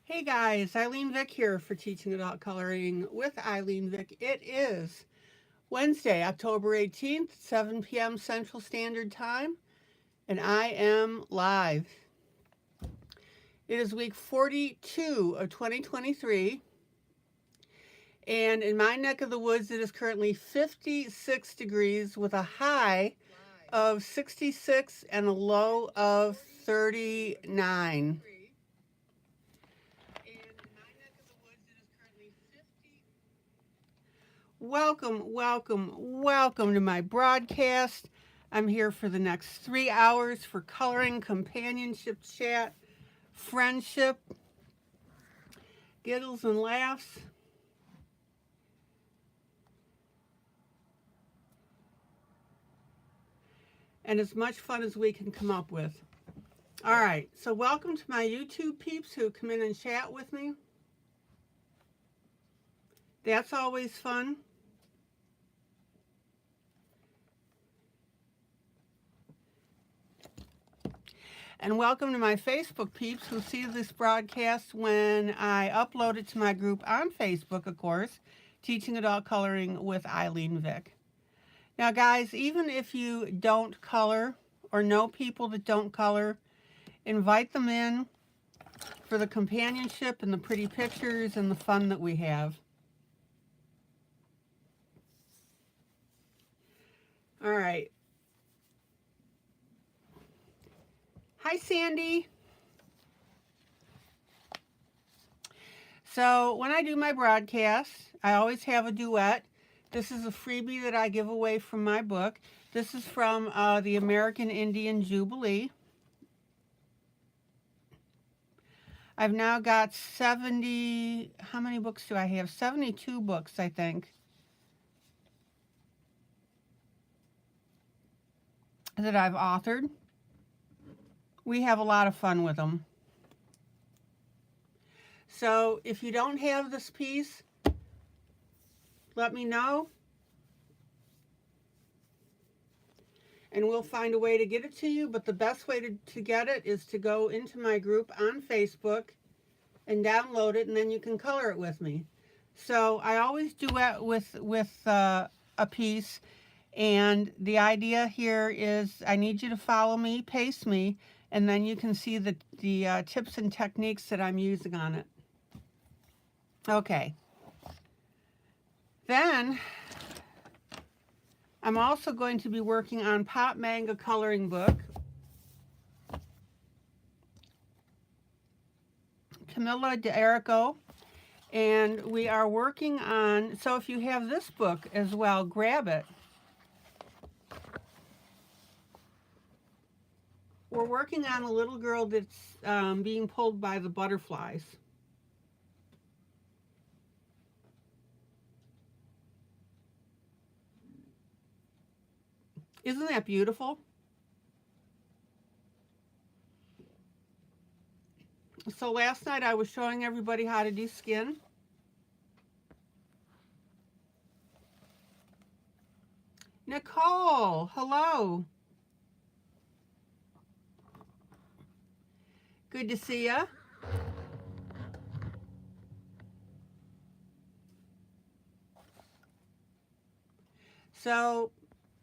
Hey guys, ILene Vick here for Teaching Adult Coloring with ILene Vick. It is Wednesday, October 18th, 7 p.m. Central Standard Time, and I am live. It is week 42 of 2023, and in my neck of the woods, it is currently 56 degrees with a high of 66 and a low of 39. Welcome to my broadcast. I'm here for the next 3 hours for coloring, companionship, chat, friendship, giggles and laughs. And as much fun as we can come up with. All right, so welcome to my YouTube peeps who come in and chat with me. That's always fun. And welcome to my Facebook peeps who see this broadcast when I upload it to my group on Facebook, of course, Teaching Adult Coloring with ILene Vick. Now, guys, even if you don't color or know people that don't color, invite them in for the companionship and the pretty pictures and the fun that we have. All right. Hi, Sandy. So when I do my broadcast, I always have a duet. This is a freebie that I give away from my book. This is from the American Indian Jubilee. I've now got 70, how many books do I have? 72 books, I think, that I've authored. We have a lot of fun with them. So if you don't have this piece, let me know. And we'll find a way to get it to you. But the best way to get it is to go into my group on Facebook and download it, and then you can color it with me. So I always duet with a piece. And the idea here is I need you to follow me, pace me, and then you can see the tips and techniques that I'm using on it. Okay. Then I'm also going to be working on Pop Manga Coloring Book. Camilla DeErico. And we are working on, so if you have this book as well, grab it. We're working on a little girl that's being pulled by the butterflies. Isn't that beautiful? So last night I was showing everybody how to do skin. Nicole, hello. Good to see ya. So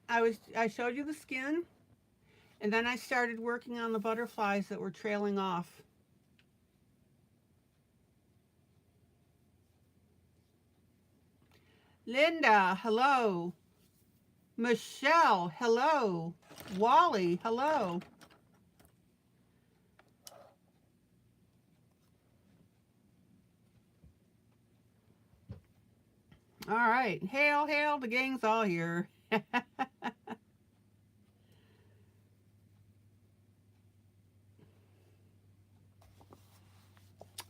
I showed you the skin, and then I started working on the butterflies that were trailing off. Linda, hello. Michelle, hello. Wally, hello. All right. Hail, the gang's all here.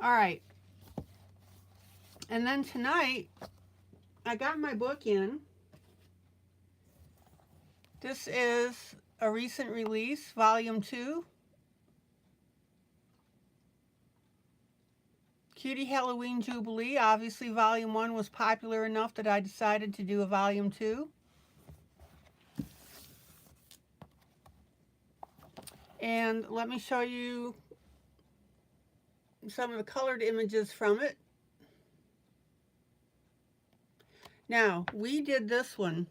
All right. And then tonight, I got my book in. This is a recent release, Volume 2. Cutie Halloween Jubilee. Obviously, Volume 1 was popular enough that I decided to do a Volume 2. And let me show you some of the colored images from it. Now, we did this one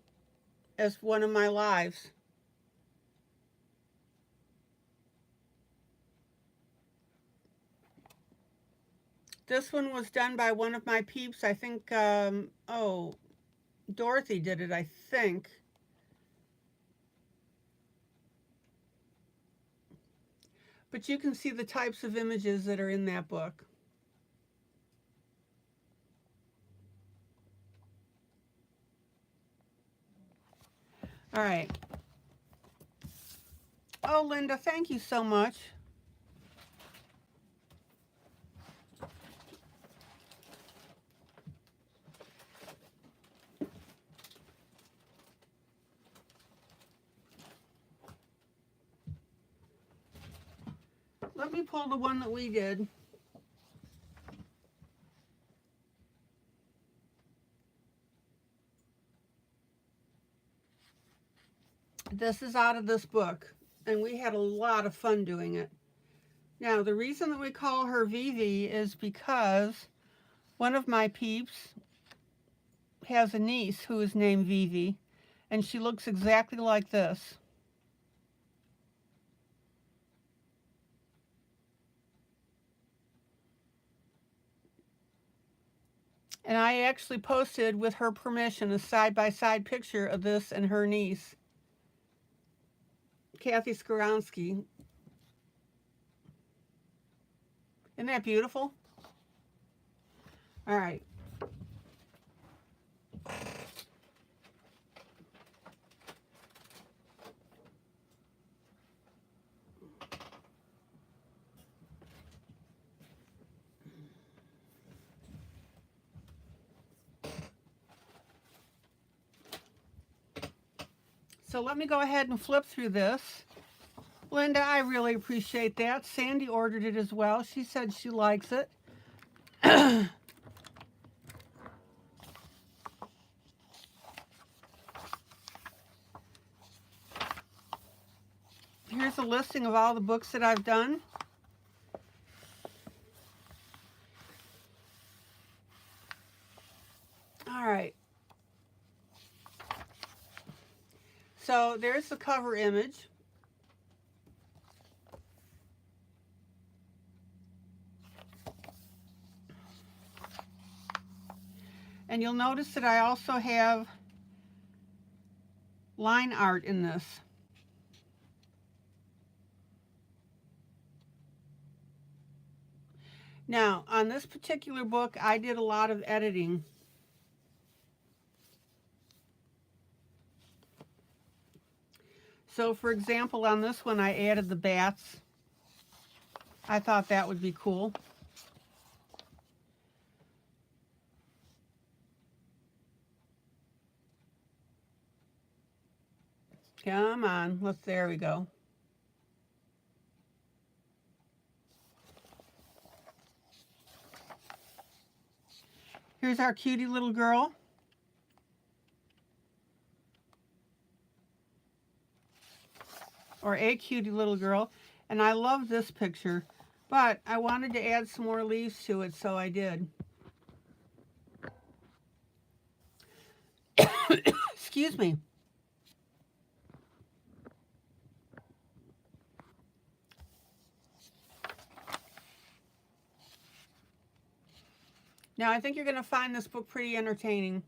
as one of my lives. This one was done by one of my peeps. I think, Dorothy did it, I think. But you can see the types of images that are in that book. All right. Oh, Linda, thank you so much. Let me pull the one that we did. This is out of this book, and we had a lot of fun doing it. Now, the reason that we call her Vivi is because one of my peeps has a niece who is named Vivi, and she looks exactly like this. And I actually posted, with her permission, a side-by-side picture of this and her niece, Kathy Skoronsky. Isn't that beautiful? All right. So let me go ahead and flip through this. Linda, I really appreciate that. Sandy ordered it as well. She said she likes it. Here's a listing of all the books that I've done. All right. So there's the cover image. And you'll notice that I also have line art in this. Now, on this particular book, I did a lot of editing. So, for example, on this one, I added the bats. I thought that would be cool. Come on, there we go. Here's our cutie little girl. Or a cutie little girl. And I love this picture, but I wanted to add some more leaves to it, so I did. Excuse me. Now, I think you're going to find this book pretty entertaining.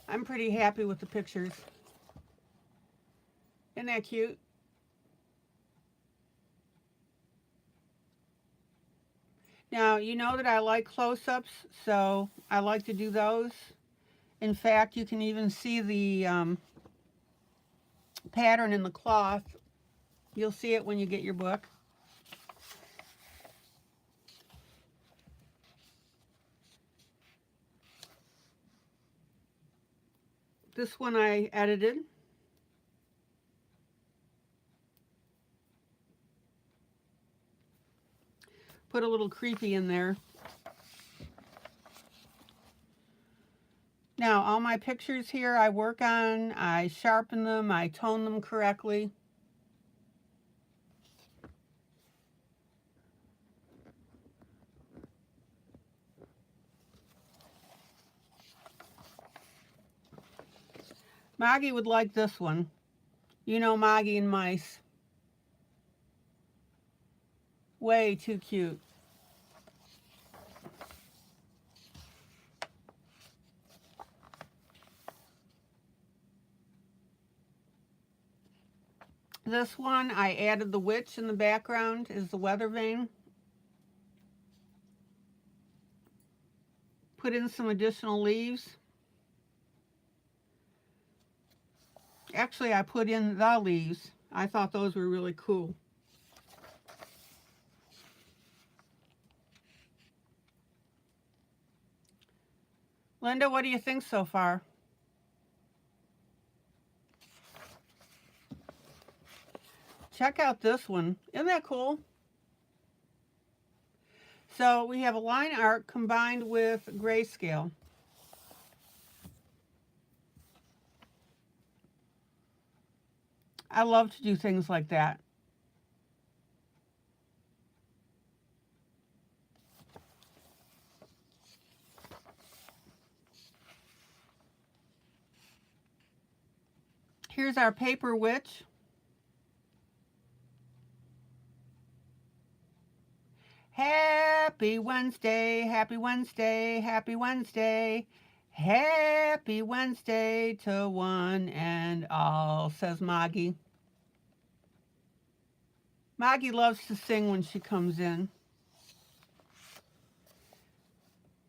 I'm pretty happy with the pictures. Isn't that cute? Now, you know that I like close-ups, so I like to do those. In fact, you can even see the pattern in the cloth. You'll see it when you get your book. This one I edited. Put a little creepy in there. Now, all my pictures here I work on, I sharpen them, I tone them correctly. Maggie would like this one. You know, Maggie and mice. Way too cute. This one, I added the witch in the background is the weather vane. Put in some additional leaves. Actually, I put in the leaves. I thought those were really cool. Linda, what do you think so far? Check out this one. Isn't that cool? So we have a line art combined with grayscale. I love to do things like that. Here's our paper witch. Happy Wednesday, happy Wednesday, happy Wednesday. Happy Wednesday to one and all, says Maggie. Maggie loves to sing when she comes in.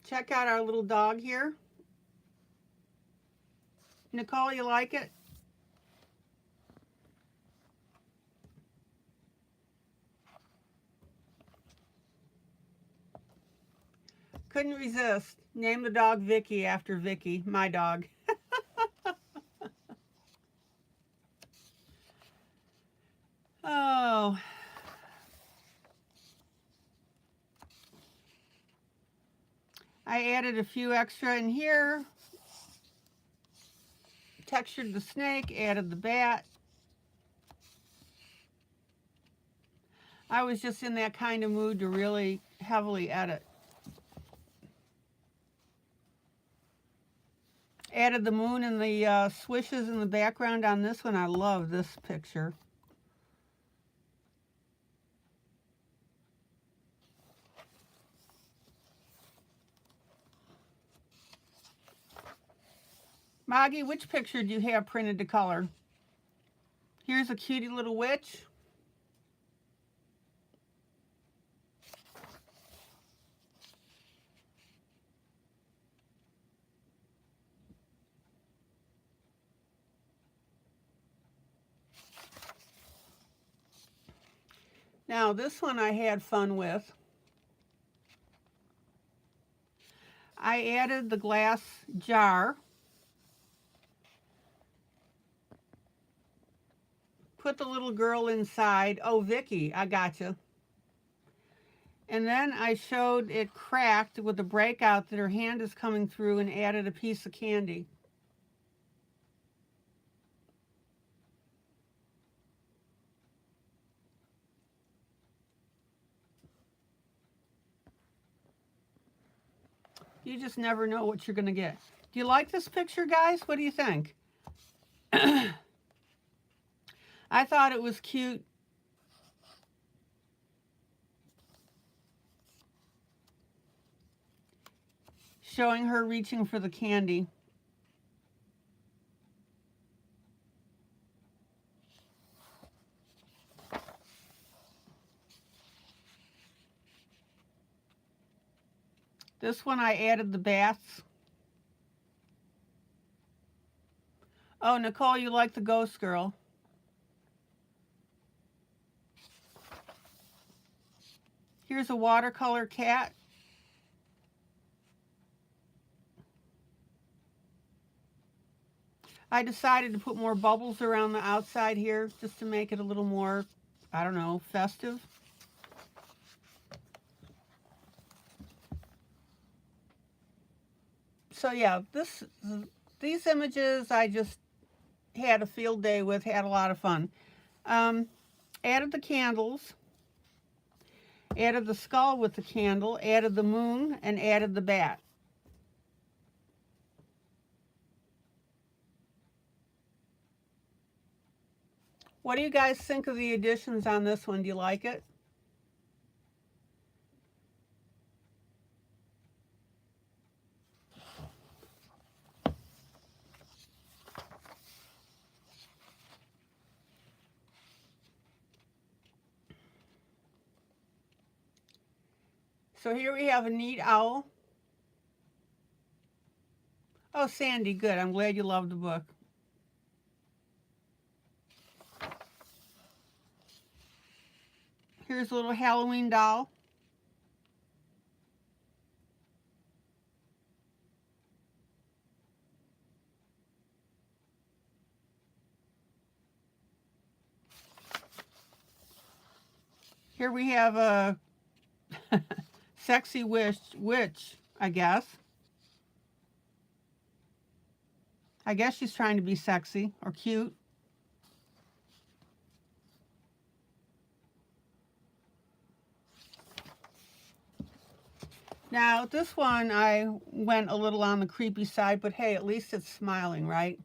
Check out our little dog here. Nicole, you like it? Couldn't resist. Name the dog Vicky after Vicky, my dog. Oh. I added a few extra in here. Textured the snake, added the bat. I was just in that kind of mood to really heavily edit. Added the moon and the swishes in the background on this one. I love this picture. Maggie, which picture do you have printed to color? Here's a cutie little witch. Now this one I had fun with. I added the glass jar. Put the little girl inside. Oh, Vicky, I gotcha. And then I showed it cracked with a breakout that her hand is coming through and added a piece of candy. You just never know what you're going to get. Do you like this picture, guys? What do you think? I thought it was cute. Showing her reaching for the candy. This one I added the bats. Oh, Nicole, you like the ghost girl. Here's a watercolor cat. I decided to put more bubbles around the outside here just to make it a little more, I don't know, festive. So yeah, these images I just had a field day with, had a lot of fun. Added the candles, added the skull with the candle, added the moon, and added the bat. What do you guys think of the additions on this one? Do you like it? So here we have a neat owl. Oh, Sandy, good. I'm glad you loved the book. Here's a little Halloween doll. Here we have a sexy witch, I guess. I guess she's trying to be sexy or cute. Now, this one I went a little on the creepy side, but hey, at least it's smiling, right?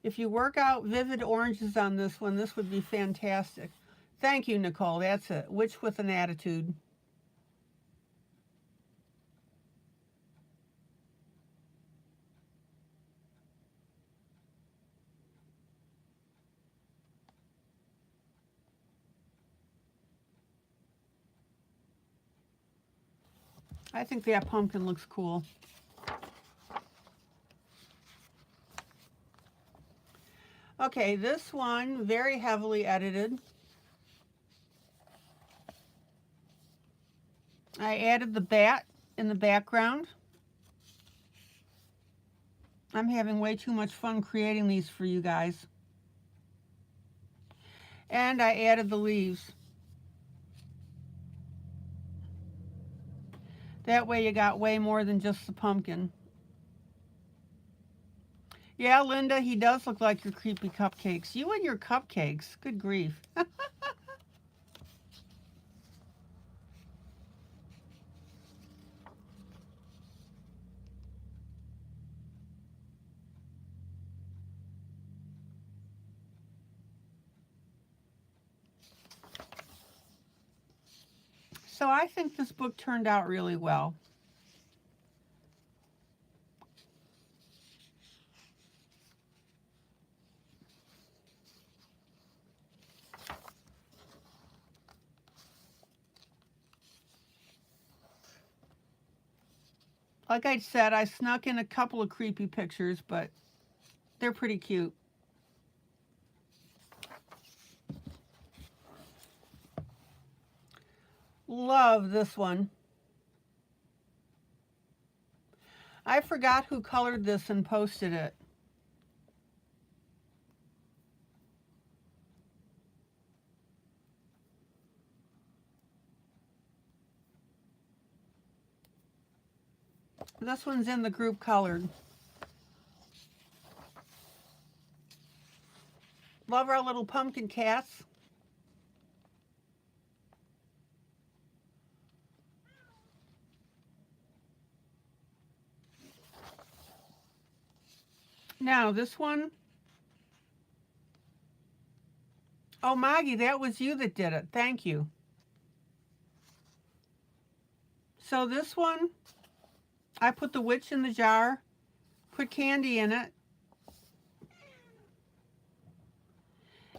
If you work out vivid oranges on this one, this would be fantastic. Thank you, Nicole. That's it. Witch with an attitude. I think that pumpkin looks cool. Okay, this one, very heavily edited. I added the bat in the background. I'm having way too much fun creating these for you guys. And I added the leaves. That way you got way more than just the pumpkin. Yeah, Linda, he does look like your creepy cupcakes. You and your cupcakes. Good grief. So I think this book turned out really well. Like I said, I snuck in a couple of creepy pictures, but they're pretty cute. Love this one. I forgot who colored this and posted it. This one's in the group colored. Love our little pumpkin cats. Now this one. Oh, Maggie, that was you that did it. Thank you. So this one, I put the witch in the jar, put candy in it,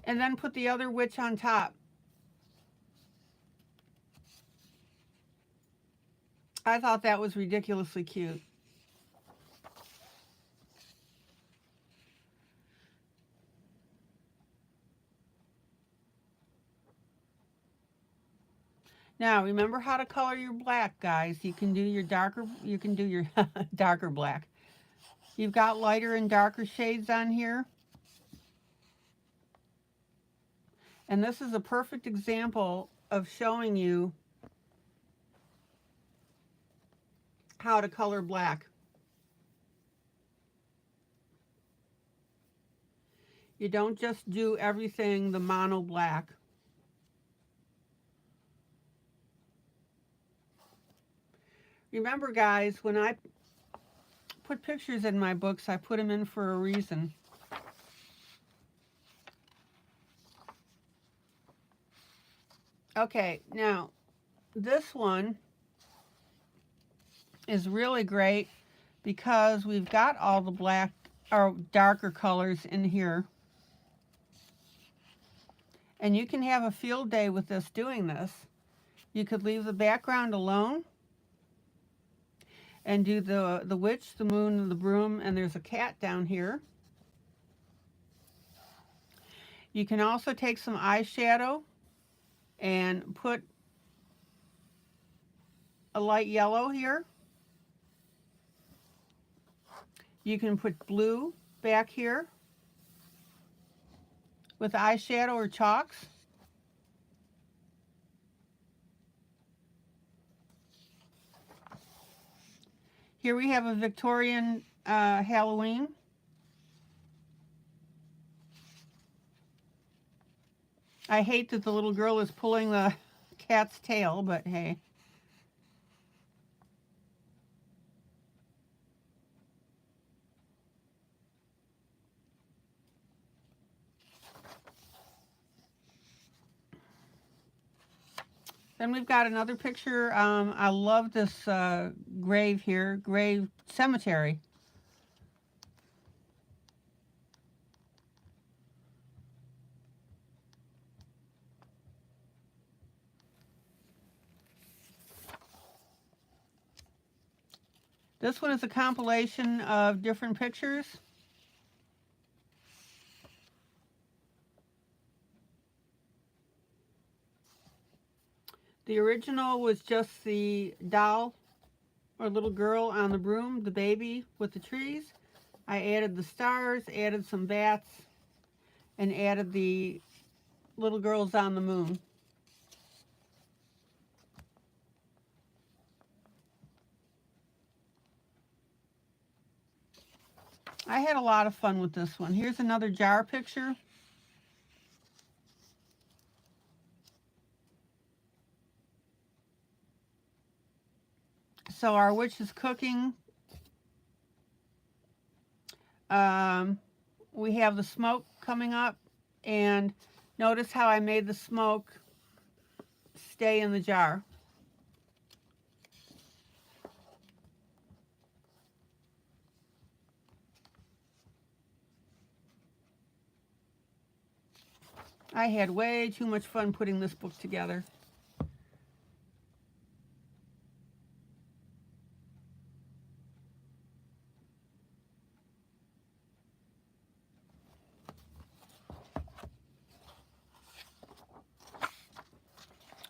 and then put the other witch on top. I thought that was ridiculously cute. Now, remember how to color your black, guys. You can do your darker darker black. You've got lighter and darker shades on here. And this is a perfect example of showing you how to color black. You don't just do everything the mono black. Remember, guys, when I put pictures in my books. I put them in for a reason. Okay, now this one is really great because we've got all the black or darker colors in here. And you can have a field day with this doing this. You could leave the background alone and do the witch, the moon, and the broom, and there's a cat down here. You can also take some eyeshadow and put a light yellow here. You can put blue back here with eyeshadow or chalks. Here we have a Victorian Halloween. I hate that the little girl is pulling the cat's tail, but hey. Then we've got another picture. I love this grave here, grave cemetery. This one is a compilation of different pictures. The original was just the doll or little girl on the broom, the baby with the trees. I added the stars, added some bats, and added the little girls on the moon. I had a lot of fun with this one. Here's another jar picture. So our witch is cooking. We have the smoke coming up, and notice how I made the smoke stay in the jar. I had way too much fun putting this book together.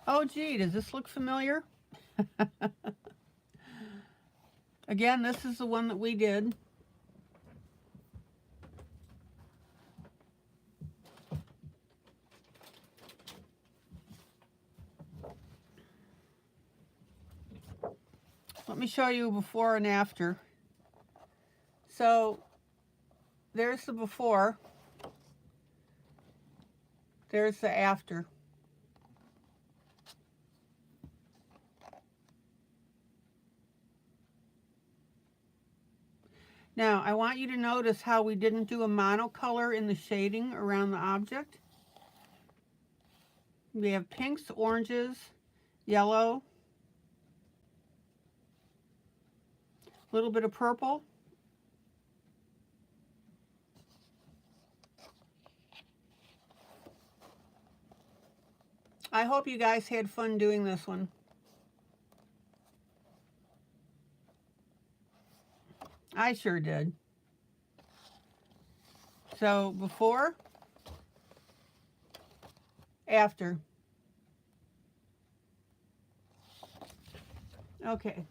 Oh gee, does this look familiar? Again, this is the one that we did. Let me show you before and after. So there's the before, there's the after. Now, I want you to notice how we didn't do a monocolor in the shading around the object. We have pinks, oranges, yellow, a little bit of purple. I hope you guys had fun doing this one. I sure did. So before, after. Okay.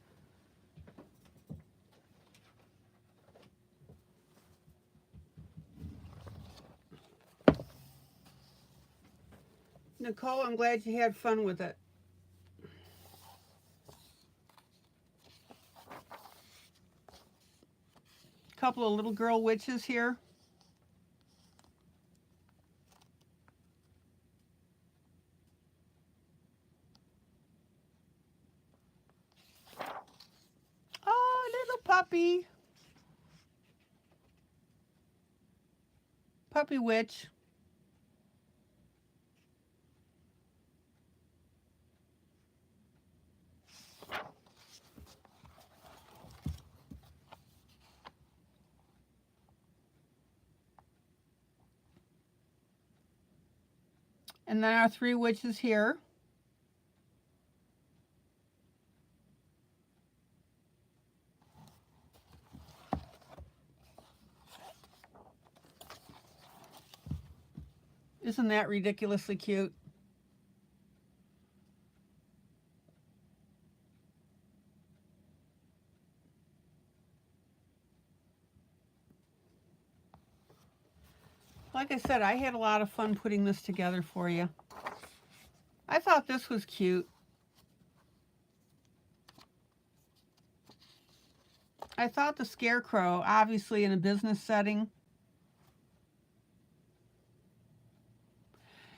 Nicole, I'm glad you had fun with it. Couple of little girl witches here. Oh, little puppy. puppy witch. And then our 3 witches here. Isn't that ridiculously cute? Like I said, I had a lot of fun putting this together for you. I thought this was cute. I thought the scarecrow, obviously in a business setting.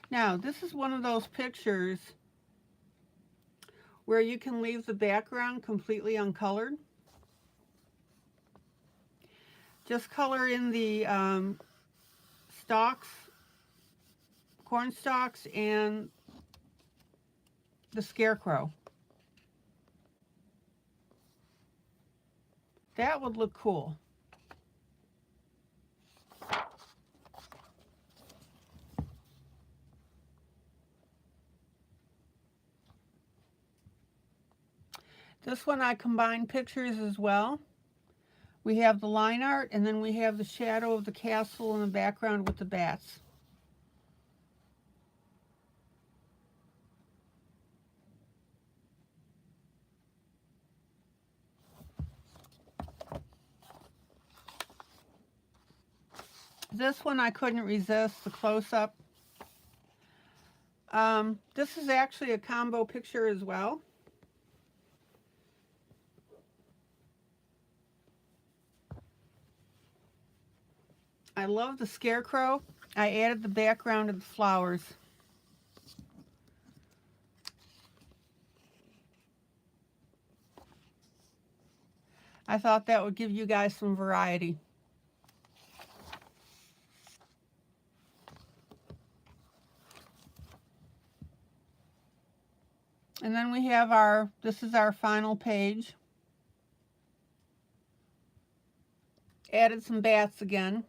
Now, this is one of those pictures where you can leave the background completely uncolored. Just color in the stalks, corn stalks, and the scarecrow. That would look cool. This one I combined pictures as well. We have the line art, and then we have the shadow of the castle in the background with the bats. This one I couldn't resist, the close-up. This is actually a combo picture as well. I love the scarecrow. I added the background of the flowers. I thought that would give you guys some variety. And then we have this is our final page. Added some bats again.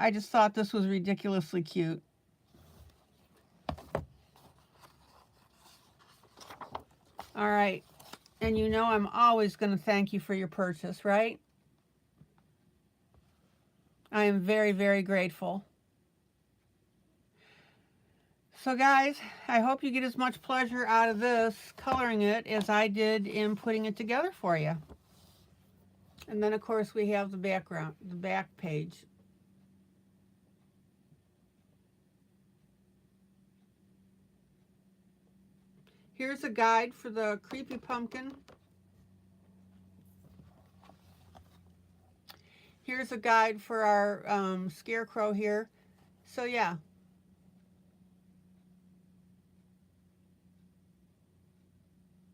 I just thought this was ridiculously cute. All right, and you know I'm always going to thank you for your purchase, right? I am very, very grateful. So guys, I hope you get as much pleasure out of this coloring it as I did in putting it together for you. And then of course we have the background, the back page. Here's a guide for the creepy pumpkin. Here's a guide for our scarecrow here. So yeah.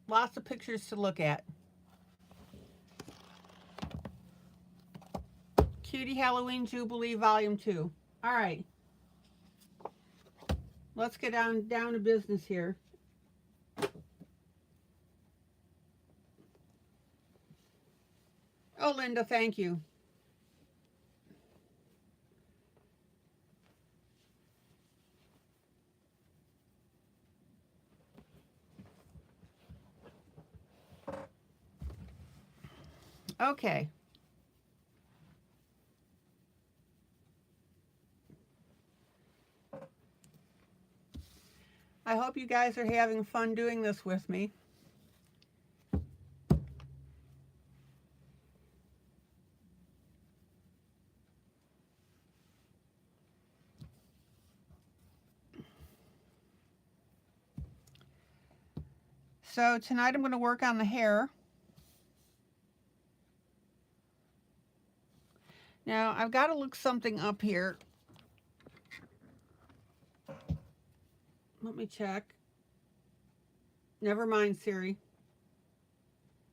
Lots of pictures to look at. Cutie Halloween Jubilee Volume 2. All right. Let's get down to business here. Oh, Linda, thank you. Okay. I hope you guys are having fun doing this with me. So tonight I'm going to work on the hair. Now I've got to look something up here. Let me check. Never mind, Siri.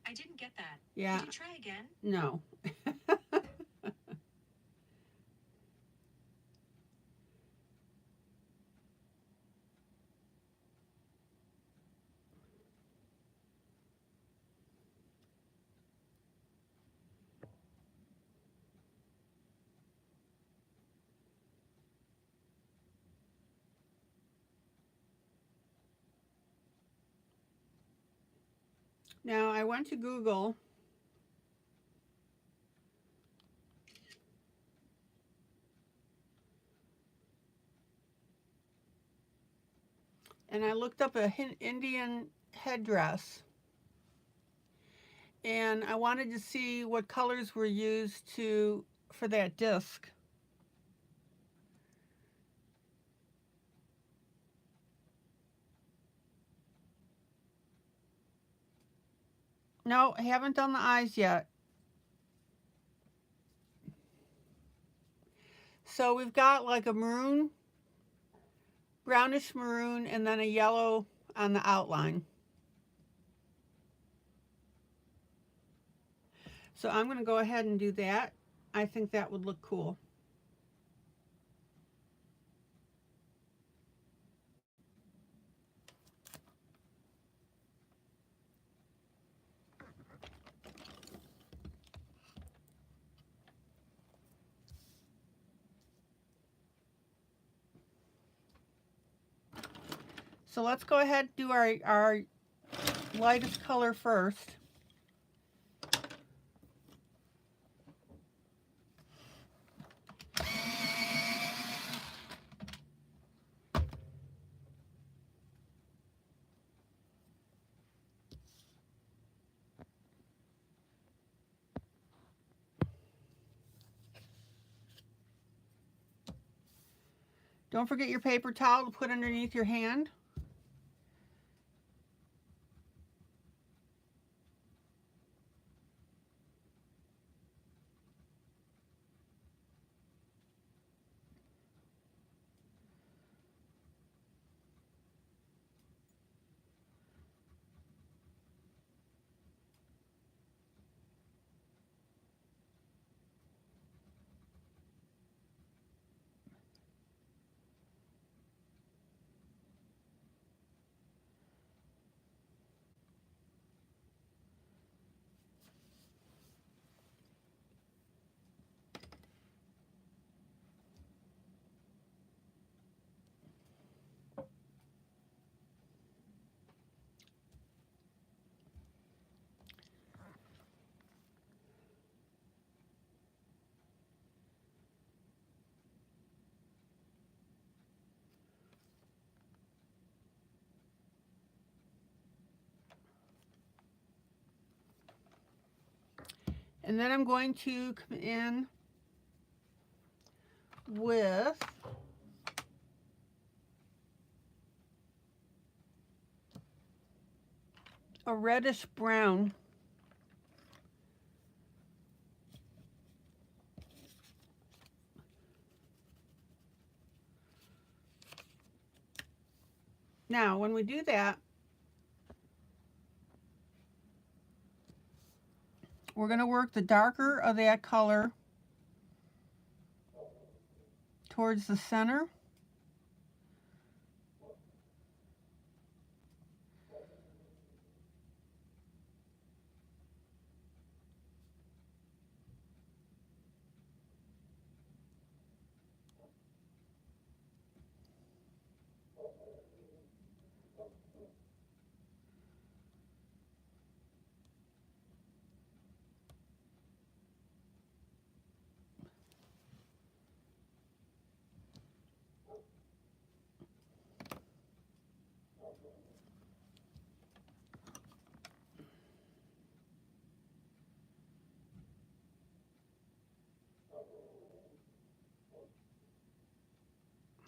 I didn't get that. Yeah. Can you try again? No. Now I went to Google and I looked up a Indian headdress, and I wanted to see what colors were used to for that disc. No, I haven't done the eyes yet. So we've got like a maroon, brownish maroon, and then a yellow on the outline. So I'm going to go ahead and do that. I think that would look cool. So let's go ahead and do our lightest color first. Don't forget your paper towel to put underneath your hand. And then I'm going to come in with a reddish brown. Now, when we do that, we're going to work the darker of that color towards the center.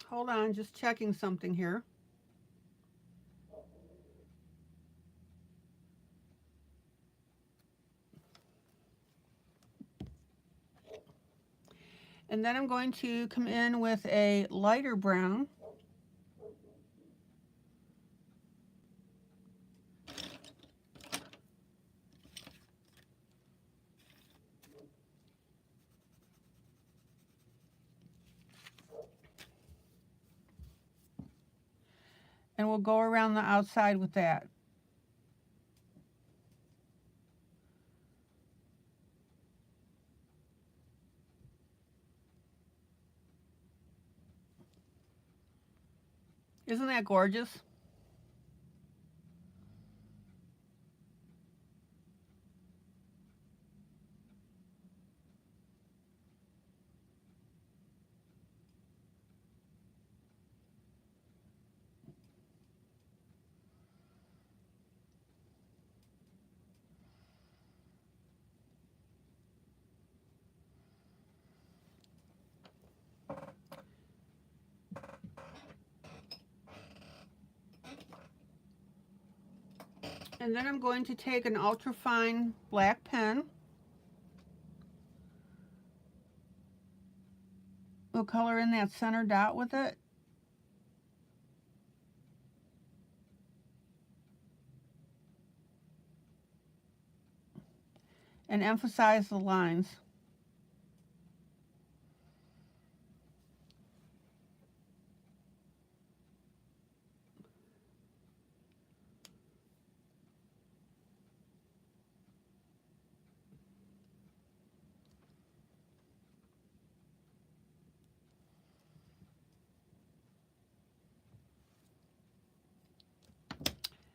Hold on, just checking something here. And then I'm going to come in with a lighter brown. And we'll go around the outside with that. Isn't that gorgeous? And then I'm going to take an ultrafine black pen. We'll color in that center dot with it. And emphasize the lines.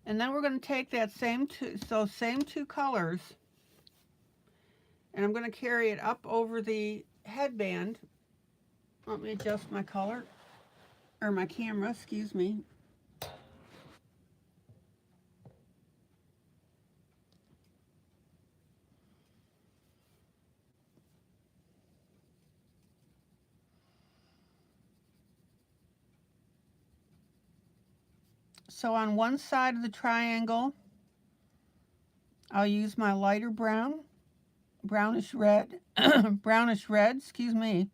And then we're going to take that same two colors, and I'm going to carry it up over the headband. Let me adjust my color, or my camera, excuse me. So on one side of the triangle, I'll use my lighter brown, brownish red, brownish red, excuse me.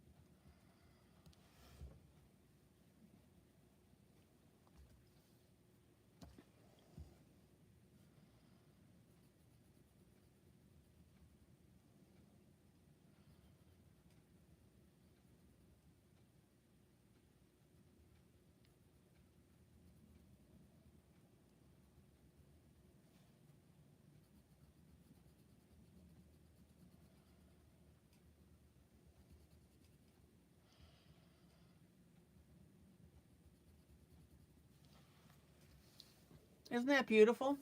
Isn't that beautiful?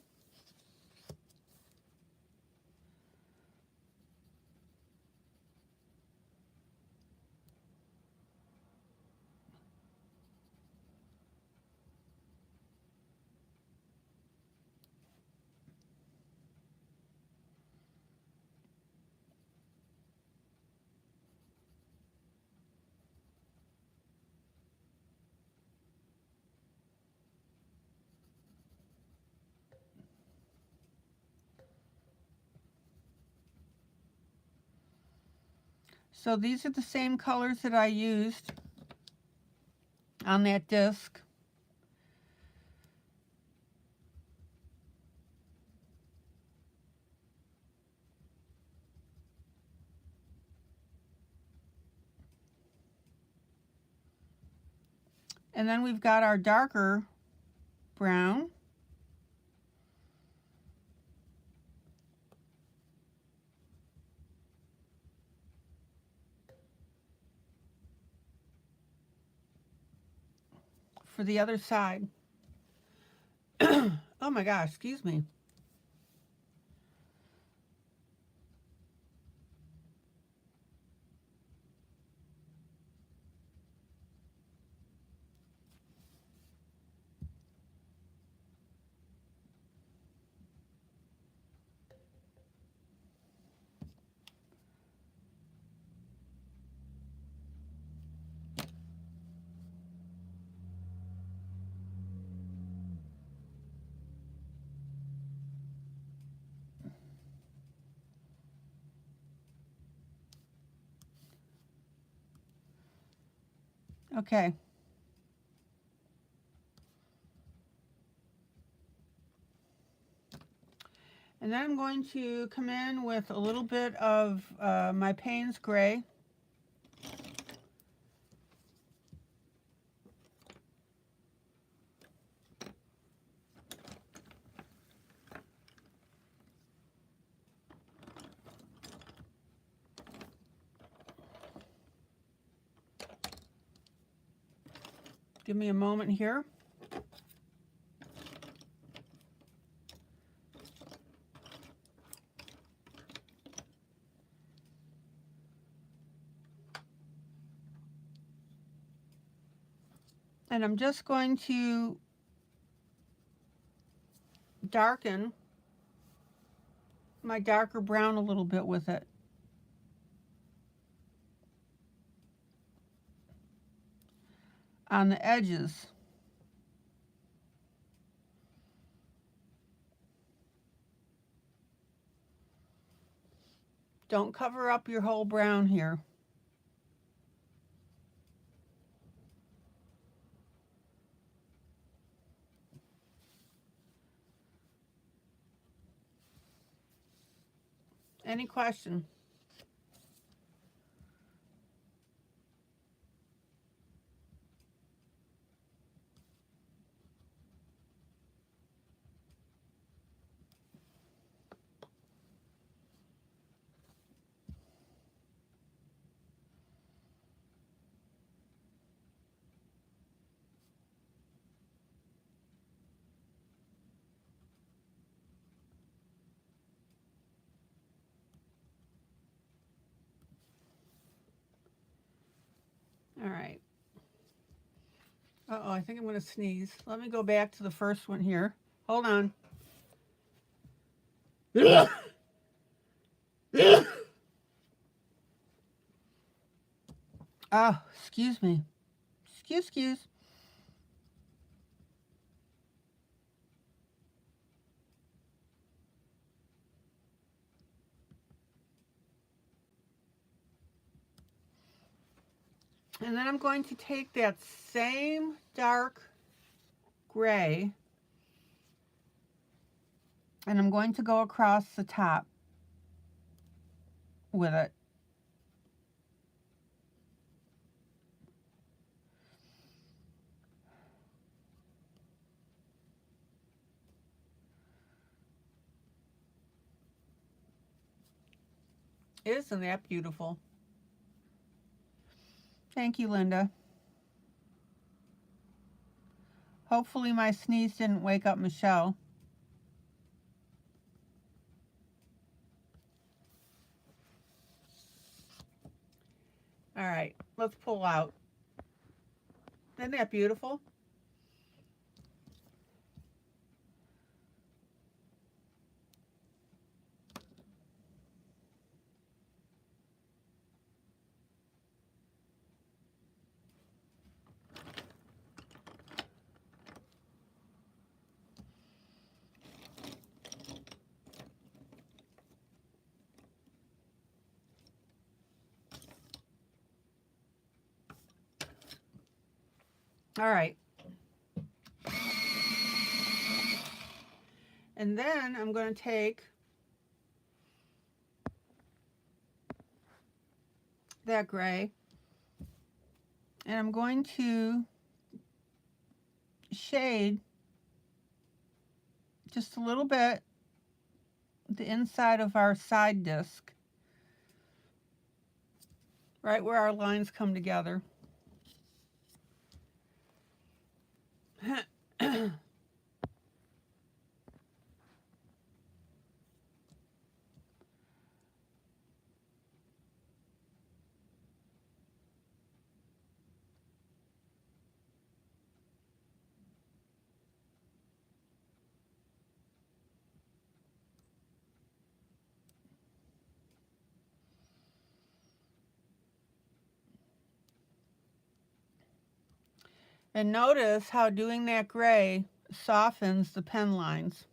So these are the same colors that I used on that disc. And then we've got our darker brown. For the other side. Oh my gosh, excuse me. Okay. And then I'm going to come in with a little bit of my Payne's Gray. Give me a moment here. And I'm just going to darken my darker brown a little bit with it. On the edges. Don't cover up your whole brown here. Any question? All right. Uh-oh, I think I'm going to sneeze. Let me go back to the first one here. Hold on. Oh, excuse me. Excuse. And then I'm going to take that same dark gray and I'm going to go across the top with it. Isn't that beautiful? Thank you, Linda. Hopefully my sneeze didn't wake up Michelle. All right, let's pull out. Isn't that beautiful? All right. And then I'm going to take that gray and I'm going to shade just a little bit the inside of our side disc, right where our lines come together. And notice how doing that gray softens the pen lines.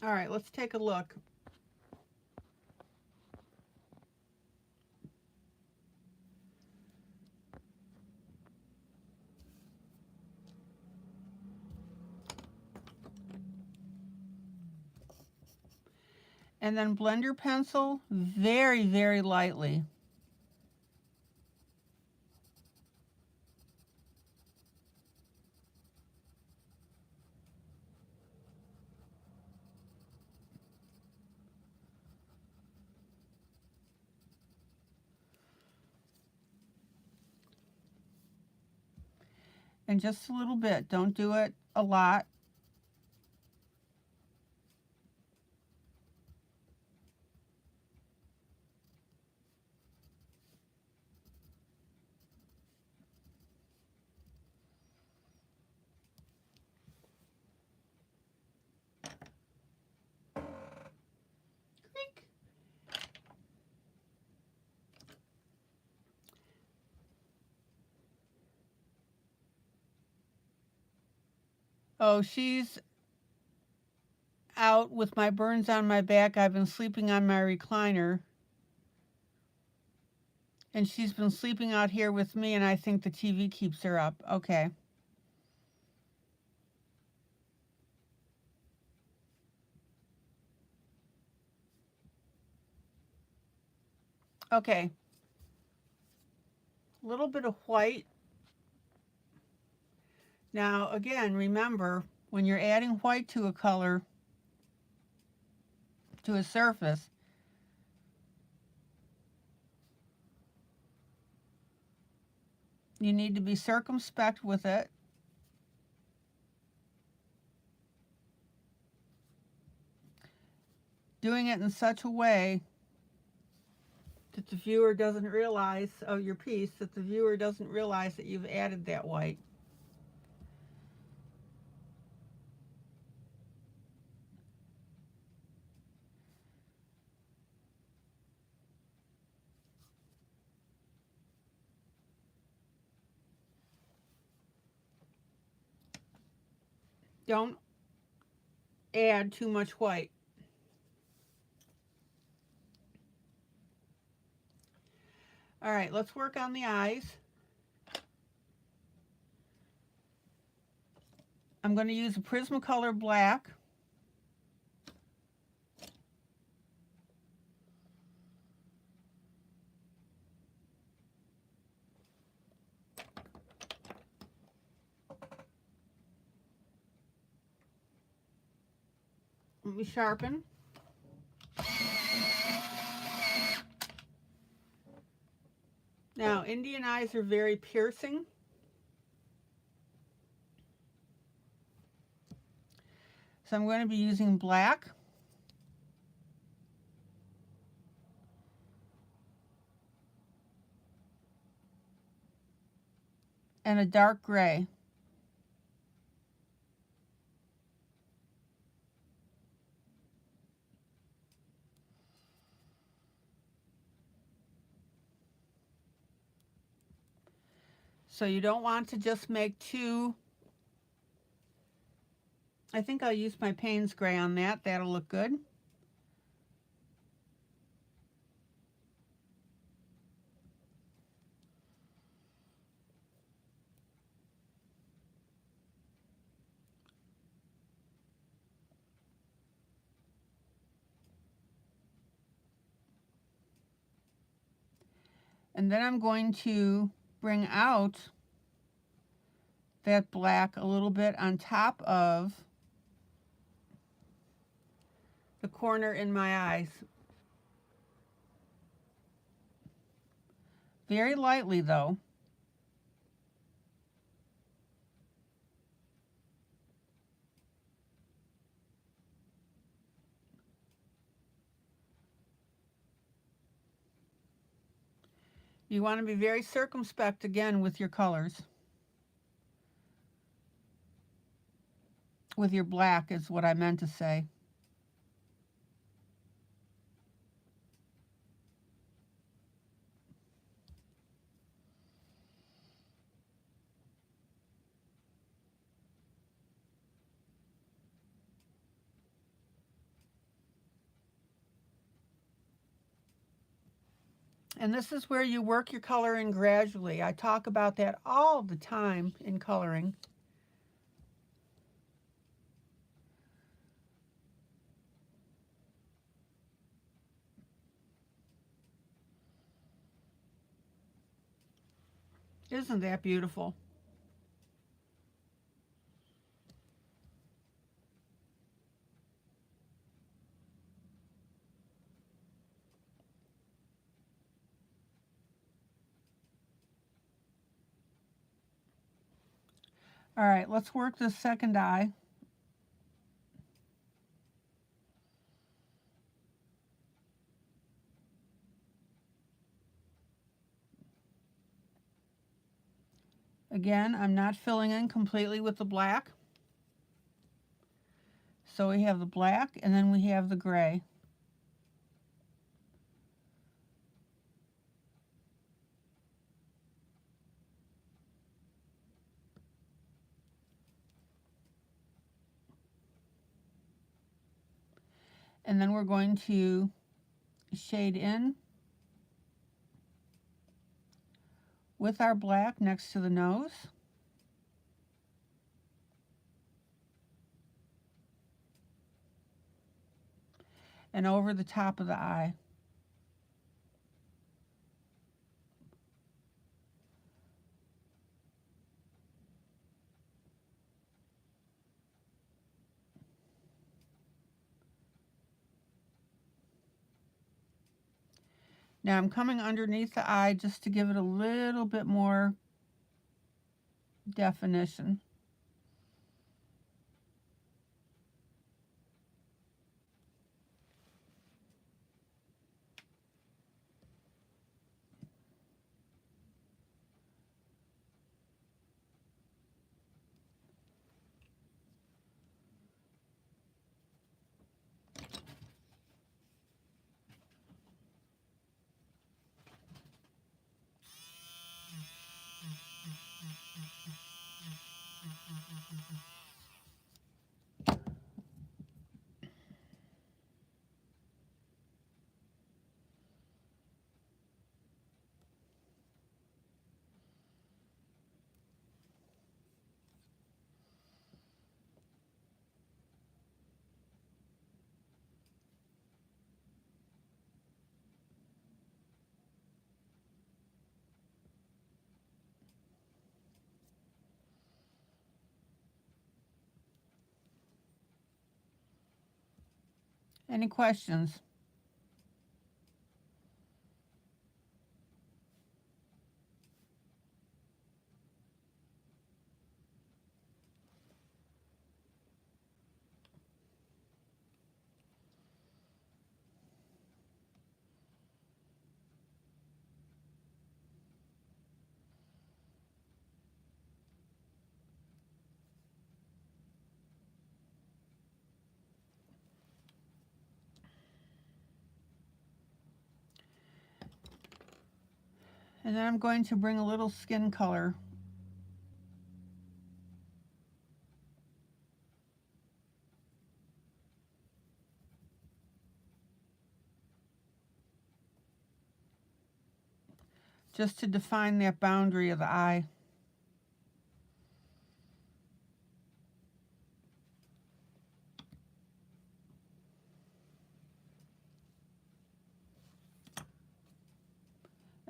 All right, let's take a look. And then blend your pencil very, very lightly. And just a little bit. Don't do it a lot. Click. Oh, she's out with my burns on my back. I've been sleeping on my recliner. And she's been sleeping out here with me, and I think the TV keeps her up. Okay. Okay. A little bit of white. Now, again, remember, when you're adding white to a color, to a surface, you need to be circumspect with it. Doing it in such a way that the viewer doesn't realize, your piece, that the viewer doesn't realize that you've added that white. Don't add too much white. All right, let's work on the eyes. I'm going to use a Prismacolor black. Let me sharpen. Now, Indian eyes are very piercing. So I'm going to be using black. And a dark gray. So you don't want to just make two. I think I'll use my Payne's gray on that. That'll look good. And then I'm going to bring out that black a little bit on top of the corner in my eyes. Very lightly though. You want to be very circumspect again with your colors. With your black is what I meant to say. And this is where you work your coloring gradually. I talk about that all the time in coloring. Isn't that beautiful? All right, let's work this second eye. Again, I'm not filling in completely with the black. So we have the black and then we have the gray. And then we're going to shade in with our black next to the nose. And over the top of the eye. Now I'm coming underneath the eye just to give it a little bit more definition. Any questions? And then I'm going to bring a little skin color. Just to define that boundary of the eye.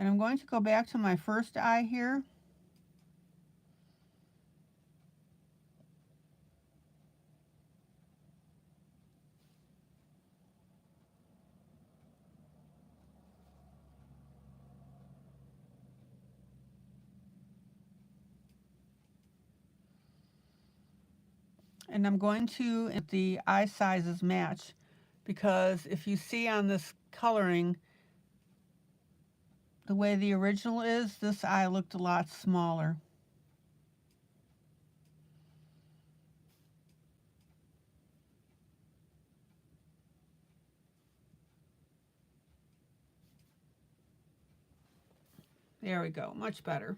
And I'm going to go back to my first eye here. And I'm going to, if the eye sizes match, because if you see on this coloring, the way the original is, this eye looked a lot smaller. There we go, much better.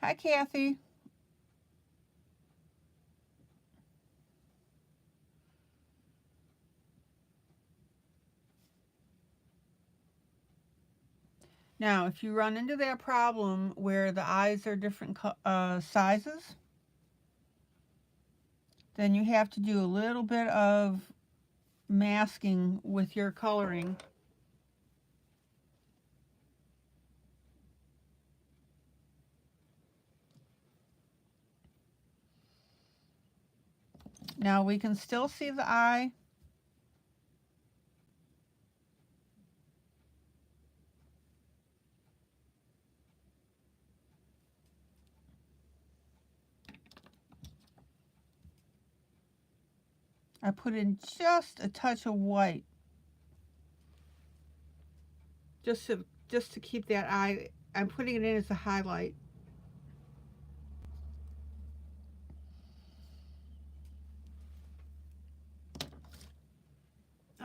Hi, Kathy. Now, if you run into that problem where the eyes are different sizes, then you have to do a little bit of masking with your coloring. Now we can still see the eye. I put in just a touch of white, just to keep that eye. I'm putting it in as a highlight.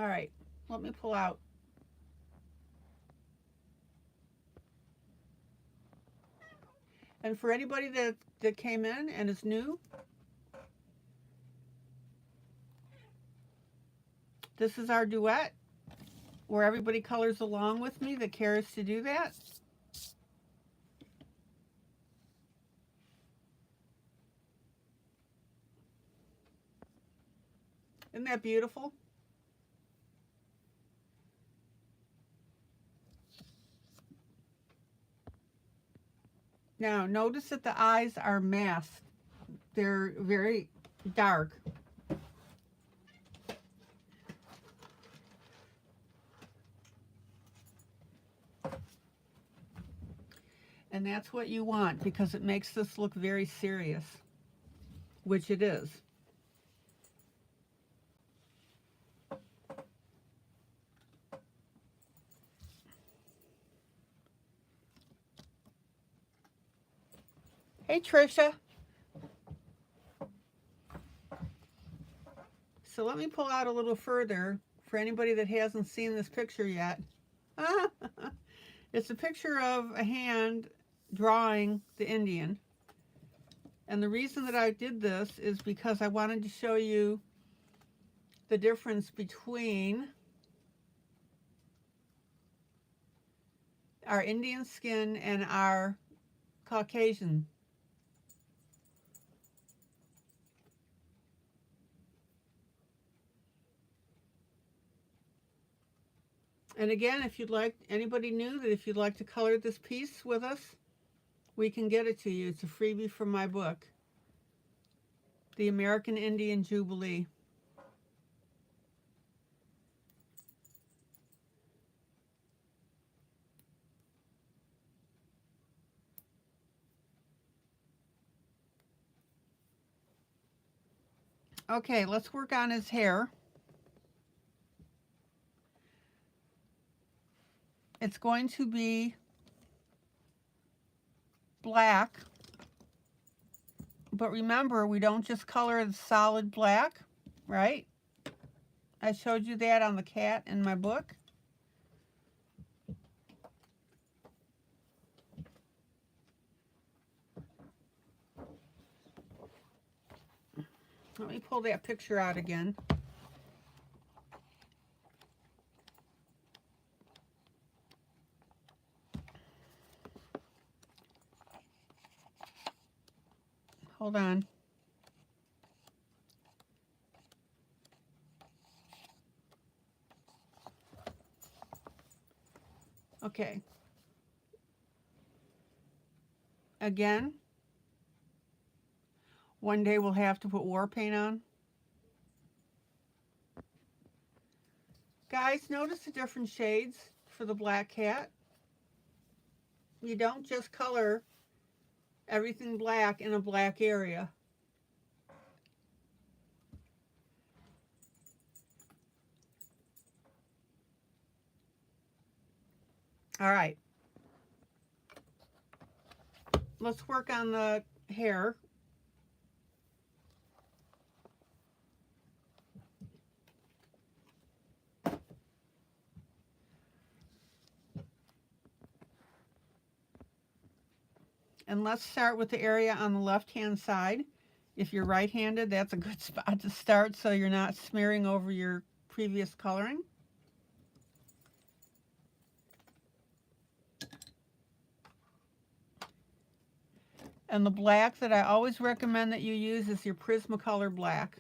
All right, let me pull out. And for anybody that came in and is new, this is our duet where everybody colors along with me that cares to do that. Isn't that beautiful? Now, notice that the eyes are masked. They're very dark. And that's what you want because it makes this look very serious, which it is. Hey, Trisha. So let me pull out a little further for anybody that hasn't seen this picture yet. It's a picture of a hand drawing the Indian. And the reason that I did this is because I wanted to show you the difference between our Indian skin and our Caucasian. And again, if you'd like, anybody new, that if you'd like to color this piece with us, we can get it to you. It's a freebie from my book, The American Indian Jubilee. Okay, let's work on his hair. It's going to be black, but remember, we don't just color the solid black, right? I showed you that on the cat in my book. Let me pull that picture out again. Hold on. Okay. Again, one day we'll have to put war paint on. Guys, notice the different shades for the black cat. You don't just color everything black in a black area. All right. Let's work on the hair. And let's start with the area on the left-hand side. If you're right-handed, that's a good spot to start so you're not smearing over your previous coloring. And the black that I always recommend that you use is your Prismacolor black.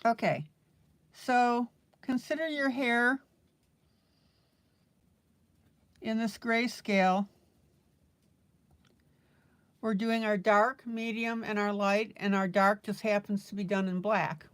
Okay, So consider your hair in this grayscale. We're doing our dark, medium, and our light, and our dark just happens to be done in black.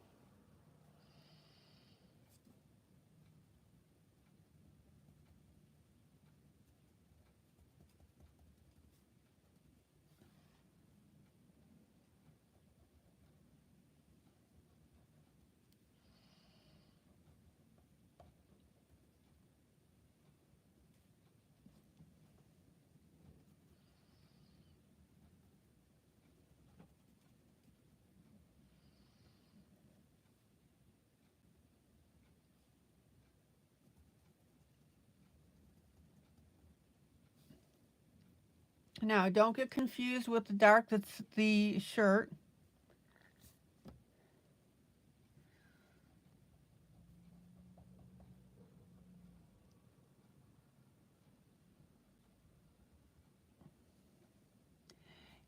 Now, don't get confused with the dark that's the shirt.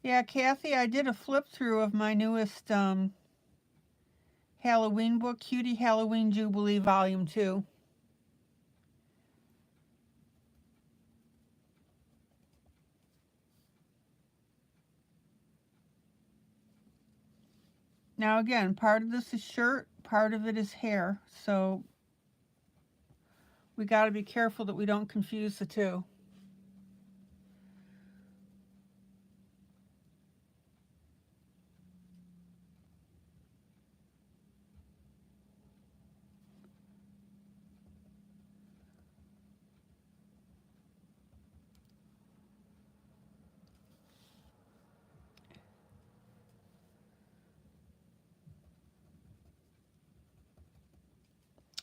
Yeah, Kathy, I did a flip through of my newest Halloween book, Cutie Halloween Jubilee Volume 2. Now again, part of this is shirt, part of it is hair, so we got to be careful that we don't confuse the two.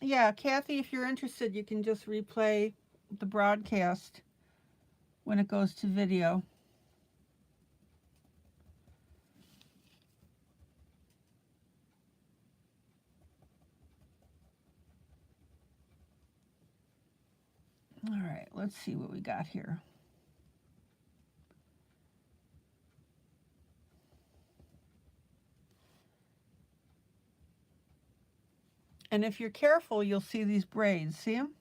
Yeah, Kathy, if you're interested, you can just replay the broadcast when it goes to video. All right, let's see what we got here. And if you're careful, you'll see these braids. See them?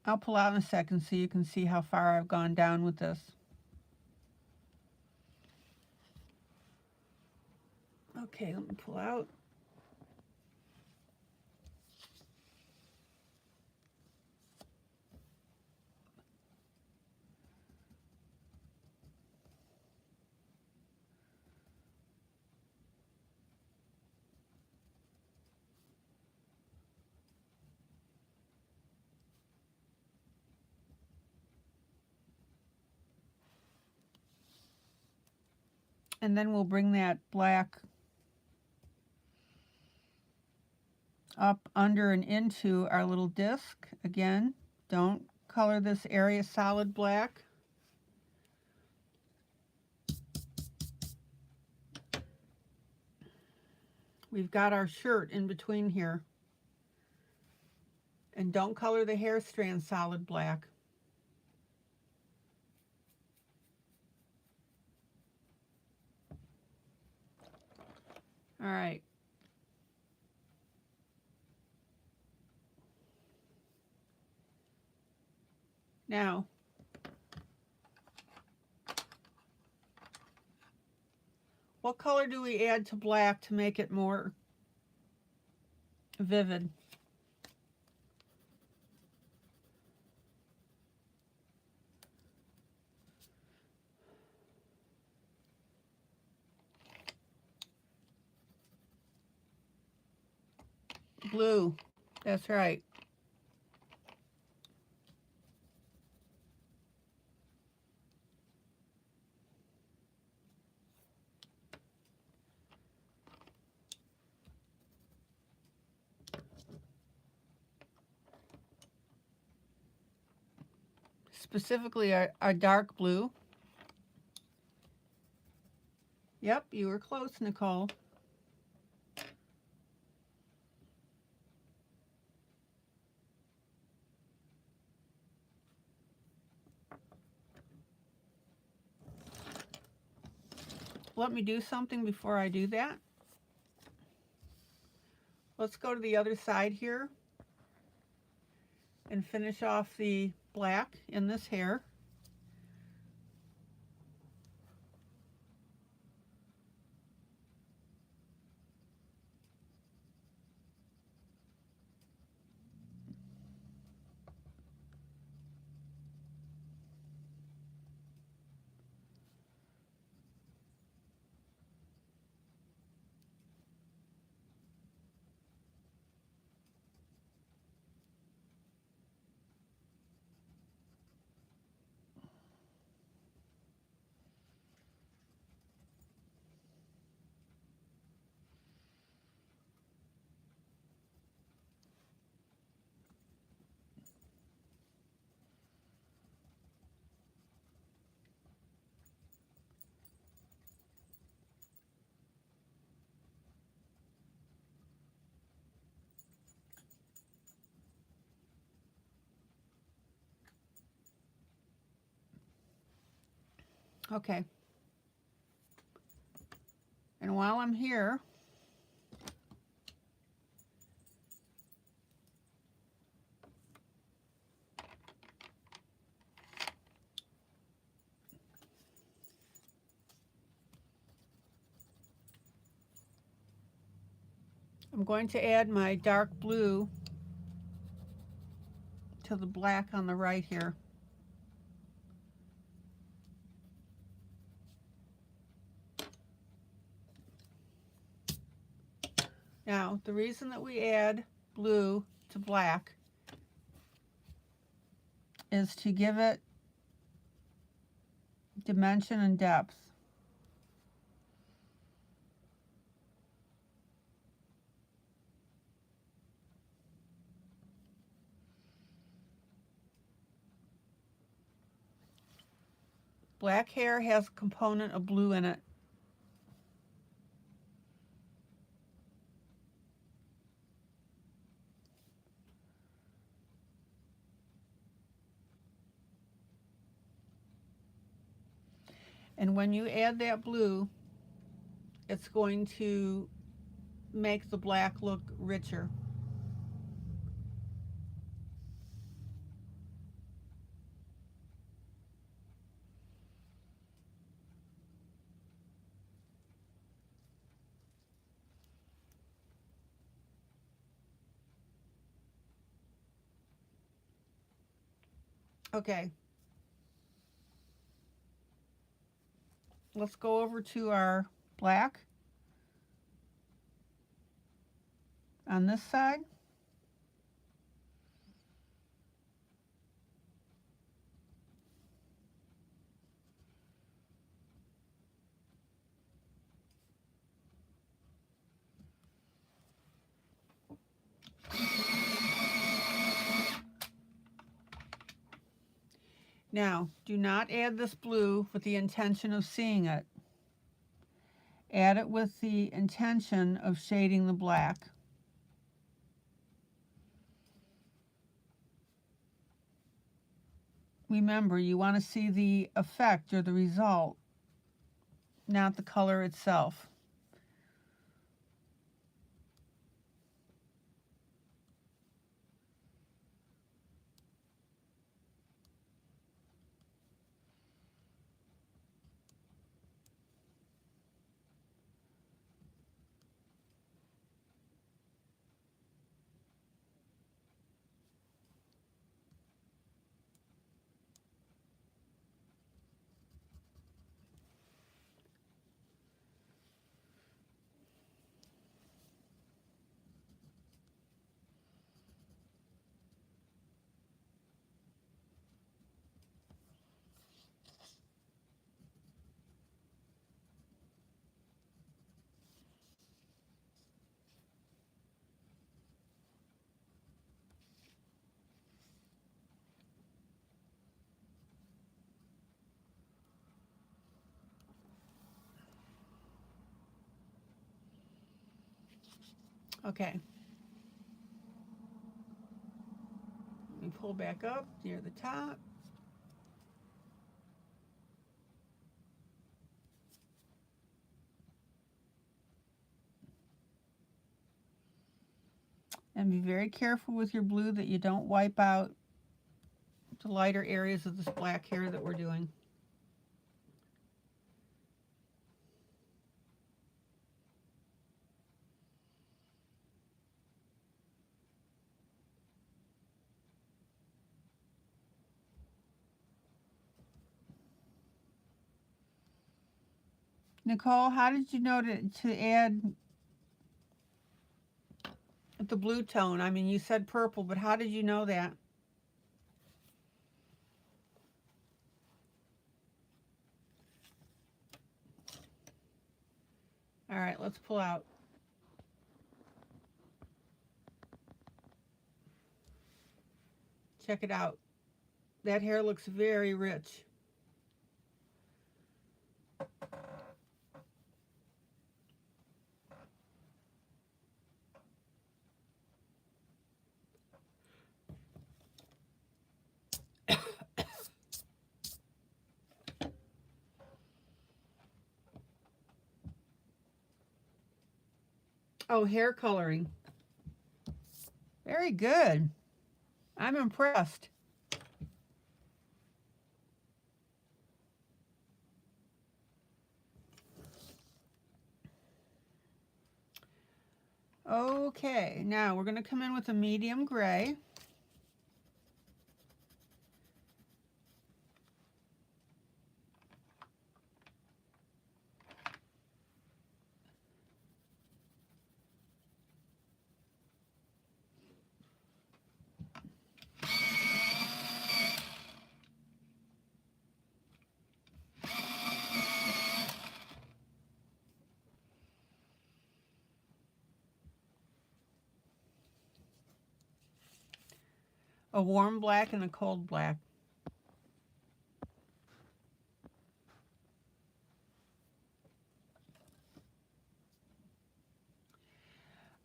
I'll pull out in a second so you can see how far I've gone down with this. Okay, let me pull out. And then we'll bring that black up under and into our little disc. Again, don't color this area solid black. We've got our shirt in between here. And don't color the hair strand solid black. All right. Now, what color do we add to black to make it more vivid? Blue. That's right. specifically a dark blue. Yep, you were close, Nicole. Let me do something before I do that. Let's go to the other side here and finish off the black in this hair. Okay. And while I'm here, I'm going to add my dark blue to the black on the right here. Now, the reason that we add blue to black is to give it dimension and depth. Black hair has a component of blue in it. And when you add that blue, it's going to make the black look richer. Okay. Let's go over to our black on this side. Now, do not add this blue with the intention of seeing it. Add it with the intention of shading the black. Remember, you want to see the effect or the result, not the color itself. Okay. Let me pull back up near the top. And be very careful with your blue that you don't wipe out the lighter areas of this black hair that we're doing. Nicole, how did you know to add the blue tone? I mean, you said purple, but how did you know that? All right, let's pull out. Check it out. That hair looks very rich. Oh, hair coloring. Very good. I'm impressed. Okay, now we're going to come in with a medium gray. A warm black and a cold black.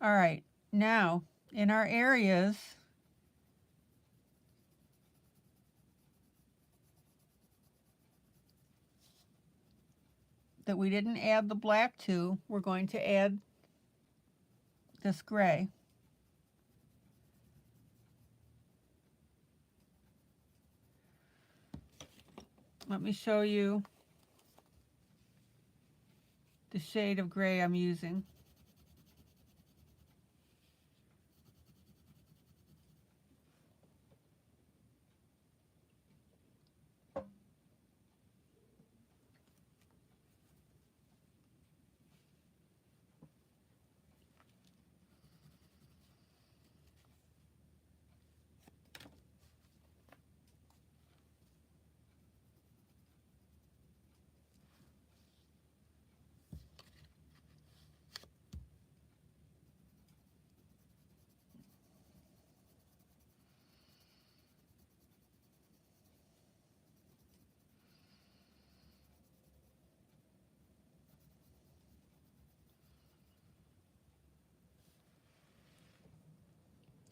All right, now in our areas that we didn't add the black to, we're going to add this gray. Let me show you the shade of gray I'm using.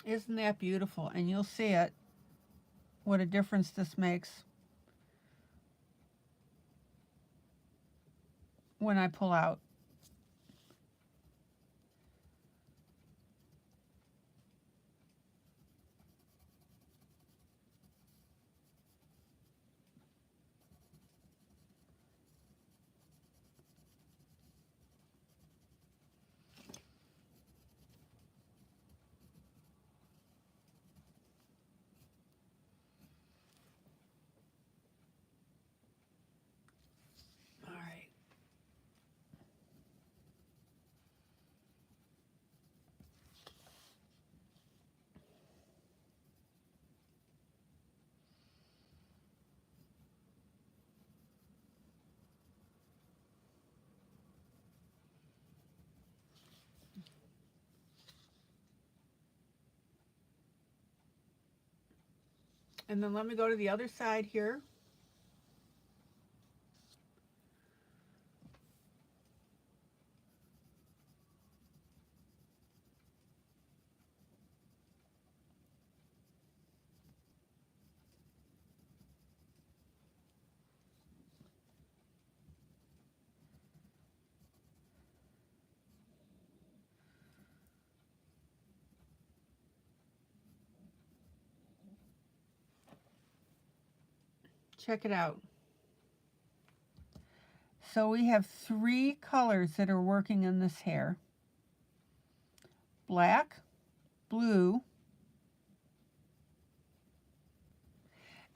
Isn't that beautiful? And you'll see it, what a difference this makes when I pull out. All right. And then let me go to the other side here. Check it out. So we have 3 colors that are working in this hair. Black, blue,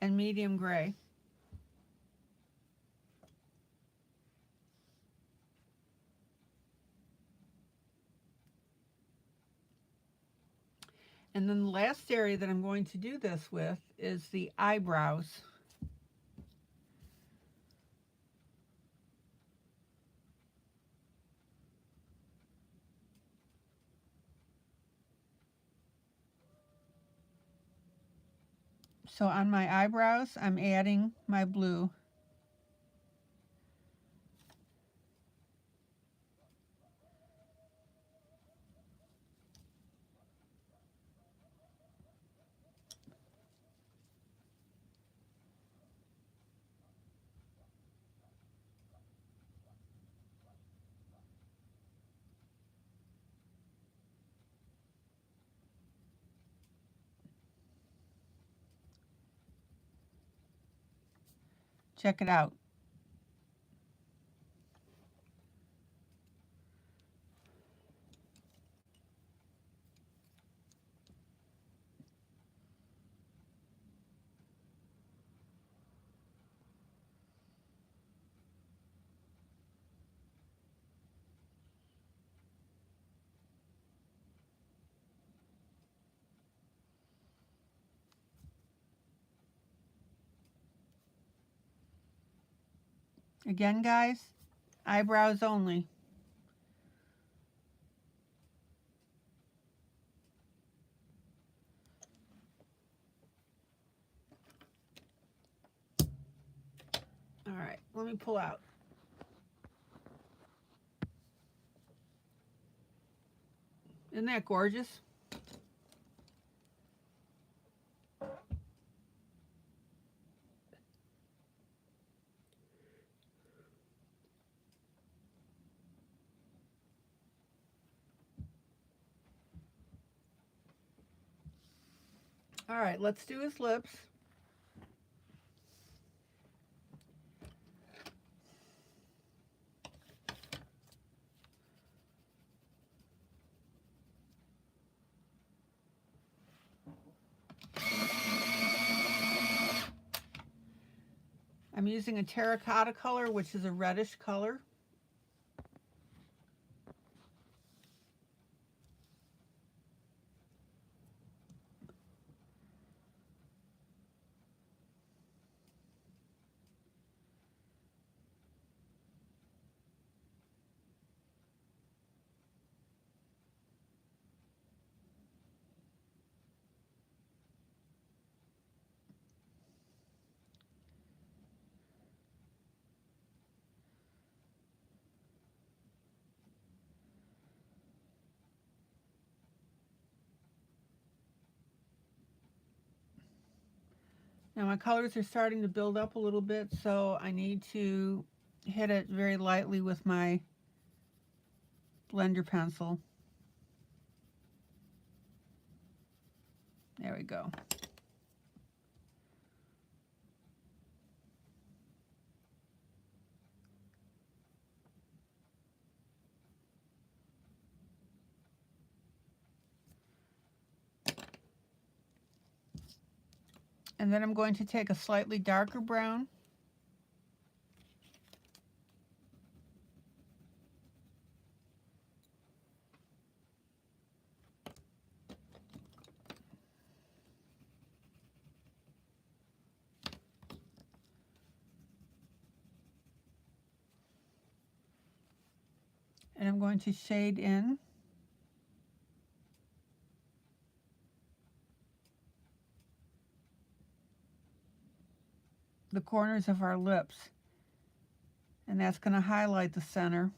and medium gray. And then the last area that I'm going to do this with is the eyebrows. So on my eyebrows, I'm adding my blue. Check it out. Again, guys, eyebrows only. All right, let me pull out. Isn't that gorgeous? All right, let's do his lips. I'm using a terracotta color, which is a reddish color. Now my colors are starting to build up a little bit, so I need to hit it very lightly with my blender pencil. There we go. And then I'm going to take a slightly darker brown and I'm going to shade in the corners of our lips, and that's going to highlight the center.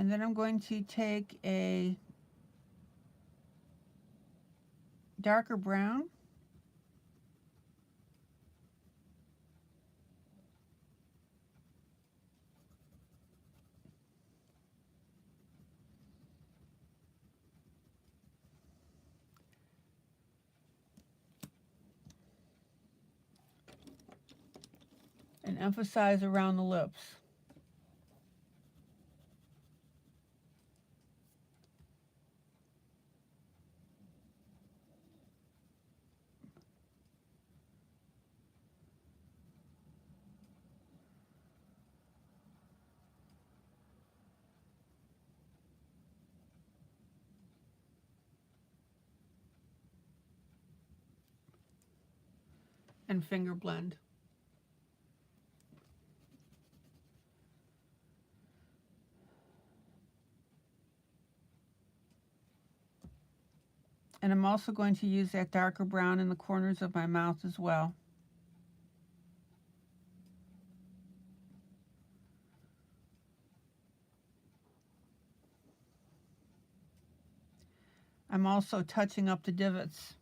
And then I'm going to take a darker brown and emphasize around the lips. And finger blend. And I'm also going to use that darker brown in the corners of my mouth as well. I'm also touching up the divots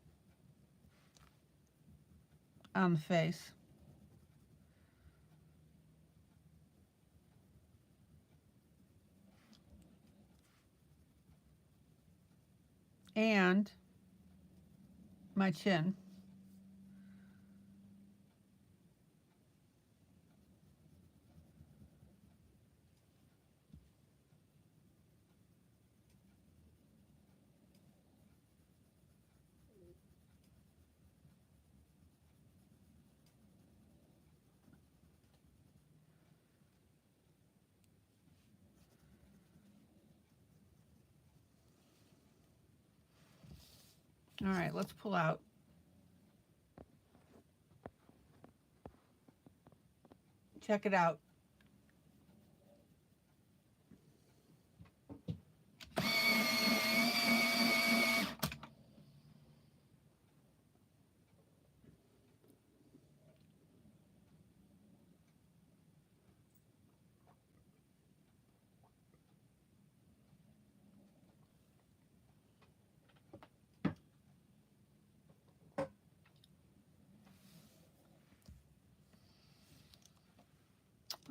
on the face. And my chin. All right, let's pull out. Check it out.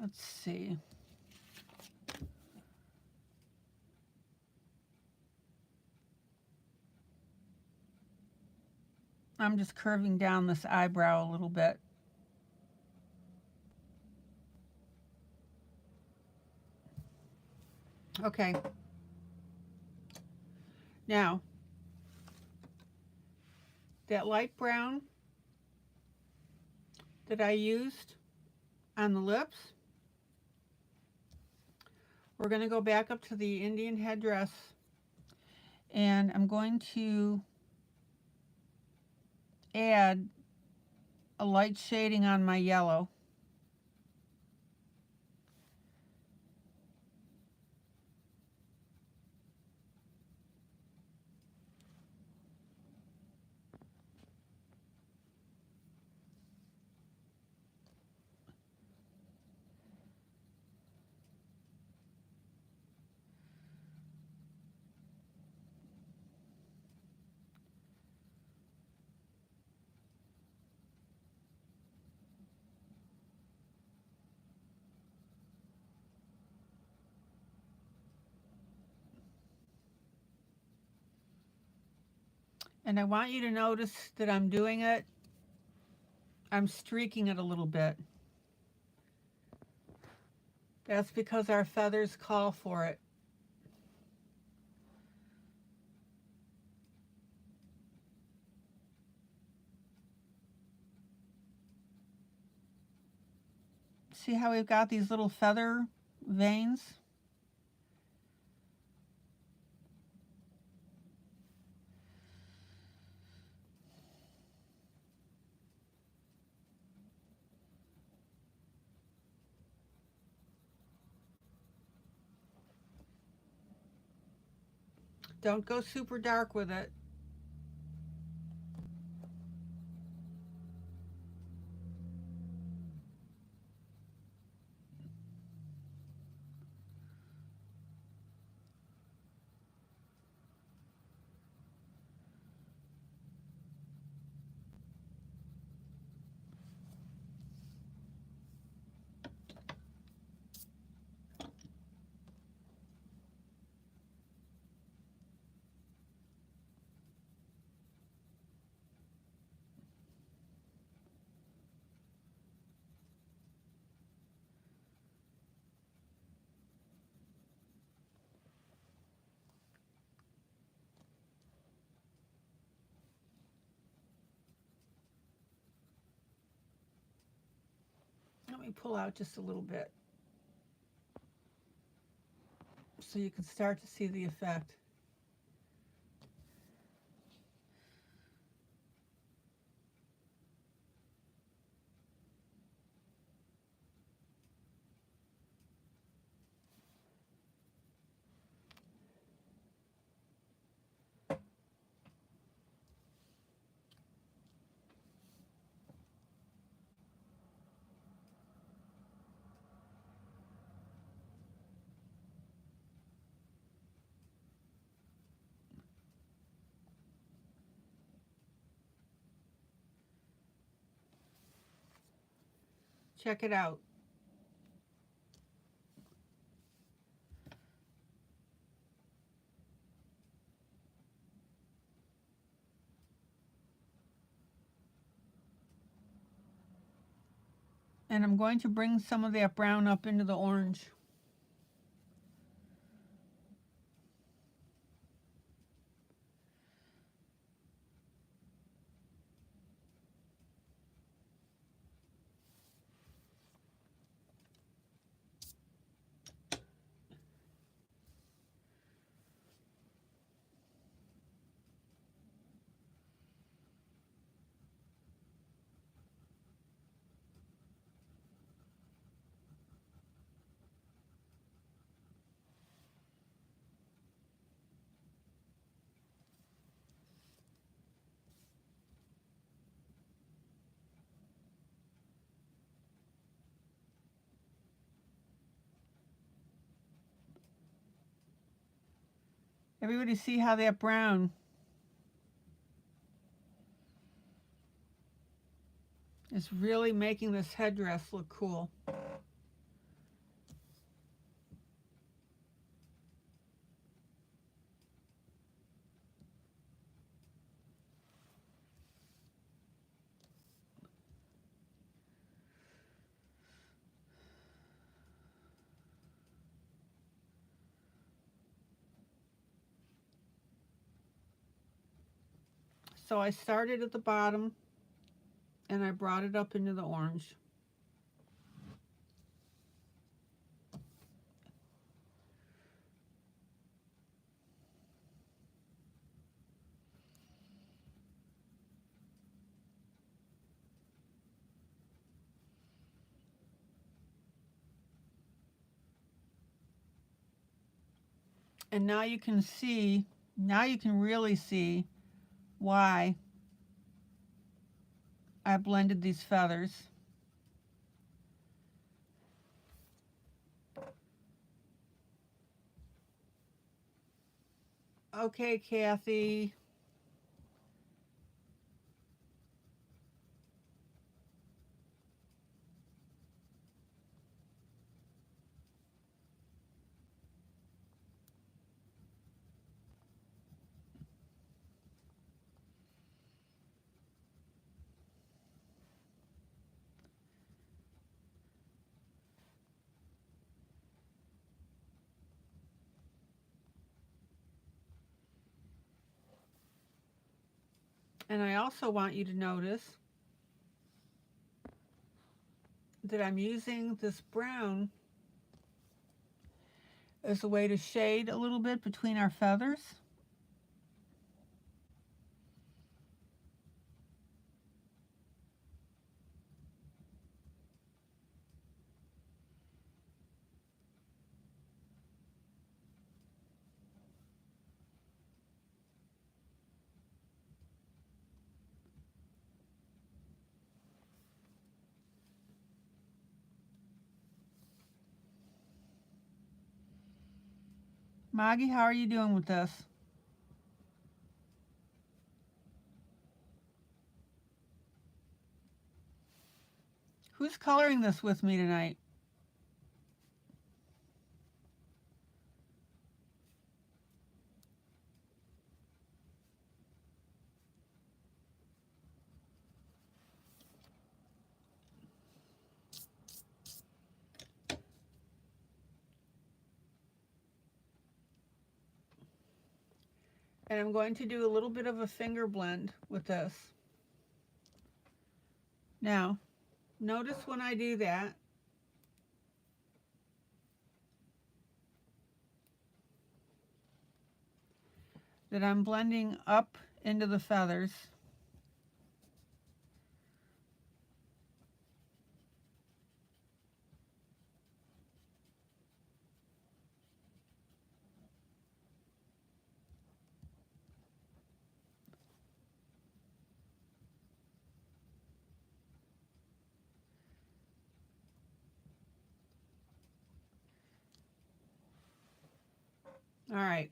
Let's see. I'm just curving down this eyebrow a little bit. Okay. Now, that light brown that I used on the lips, we're going to go back up to the Indian headdress, and I'm going to add a light shading on my yellow. And I want you to notice that I'm doing it, I'm streaking it a little bit. That's because our feathers call for it. See how we've got these little feather veins? Don't go super dark with it. me pull out just a little bit so you can start to see the effect. Check it out. And I'm going to bring some of that brown up into the orange. Everybody see how that brown is really making this headdress look cool. So I started at the bottom and I brought it up into the orange. And now you can see, now you can really see why I blended these feathers. Okay, Kathy. And I also want you to notice that I'm using this brown as a way to shade a little bit between our feathers. Maggie, how are you doing with this? Who's coloring this with me tonight? And I'm going to do a little bit of a finger blend with this. Now, notice when I do that, that I'm blending up into the feathers. All right.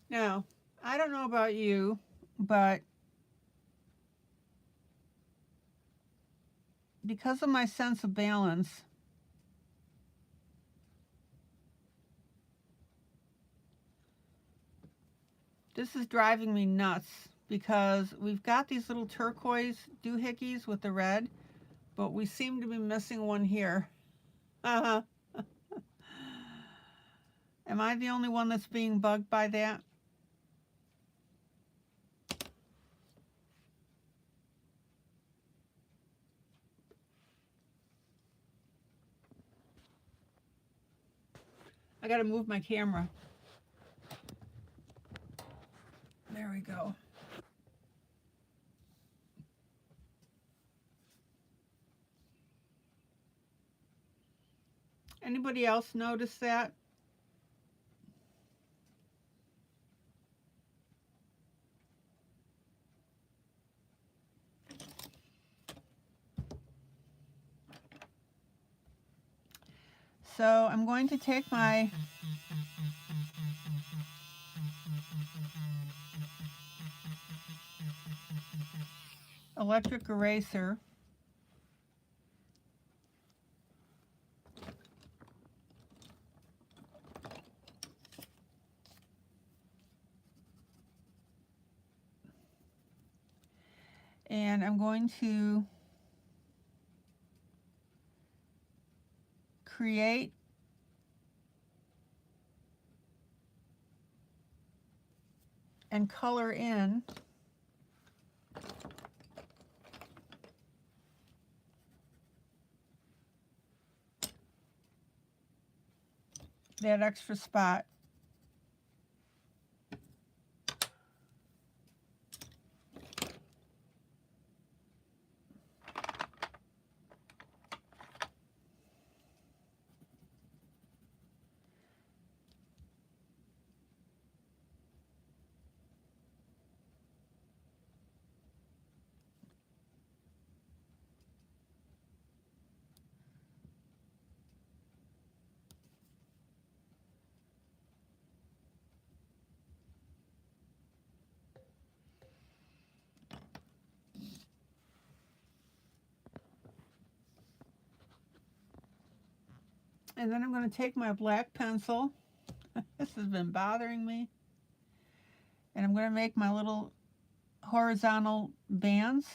Now, I don't know about you, but because of my sense of balance, this is driving me nuts because we've got these little turquoise doohickeys with the red, but we seem to be missing one here. Am I the only one that's being bugged by that? I got to move my camera. There we go. Anybody else notice that? So I'm going to take my electric eraser and I'm going to create and color in that extra spot. And then I'm going to take my black pencil. This has been bothering me. And I'm going to make my little horizontal bands.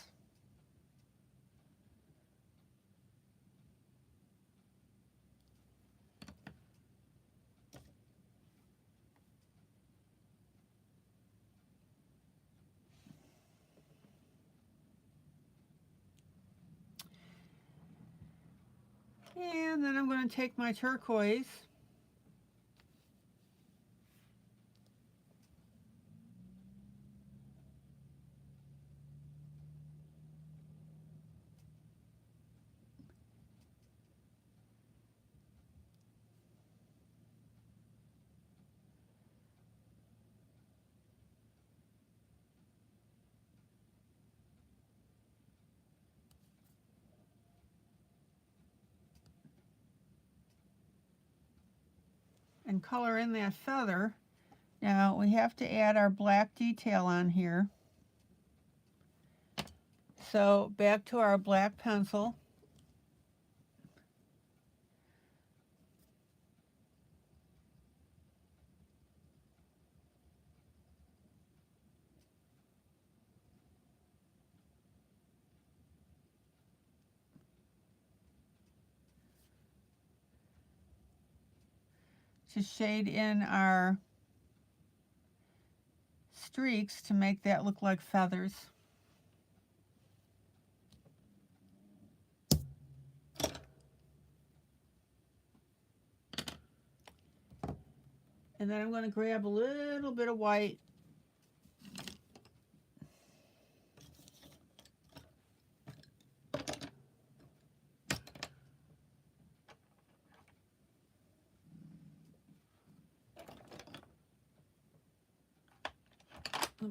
And then I'm going to take my turquoise and color in that feather. Now we have to add our black detail on here. So back to our black pencil. to shade in our streaks to make that look like feathers. And then I'm going to grab a little bit of white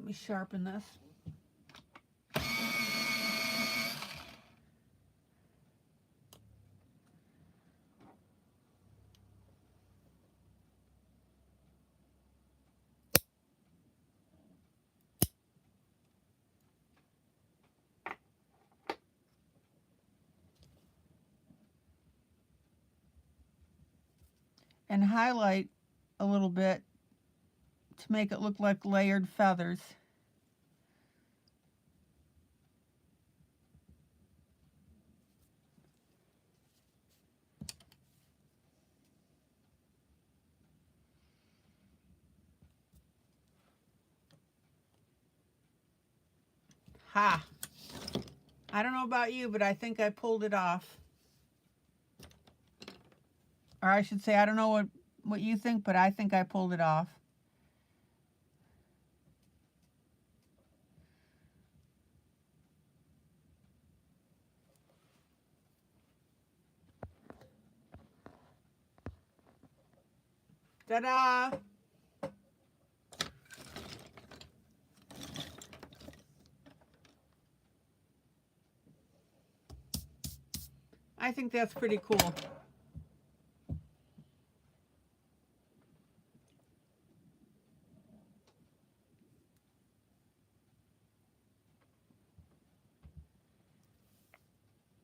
let me sharpen this. And highlight a little bit to make it look like layered feathers. Ha! I don't know about you, but I think I pulled it off. Or I should say, I don't know what you think, but I think I pulled it off. Ta-da! I think that's pretty cool.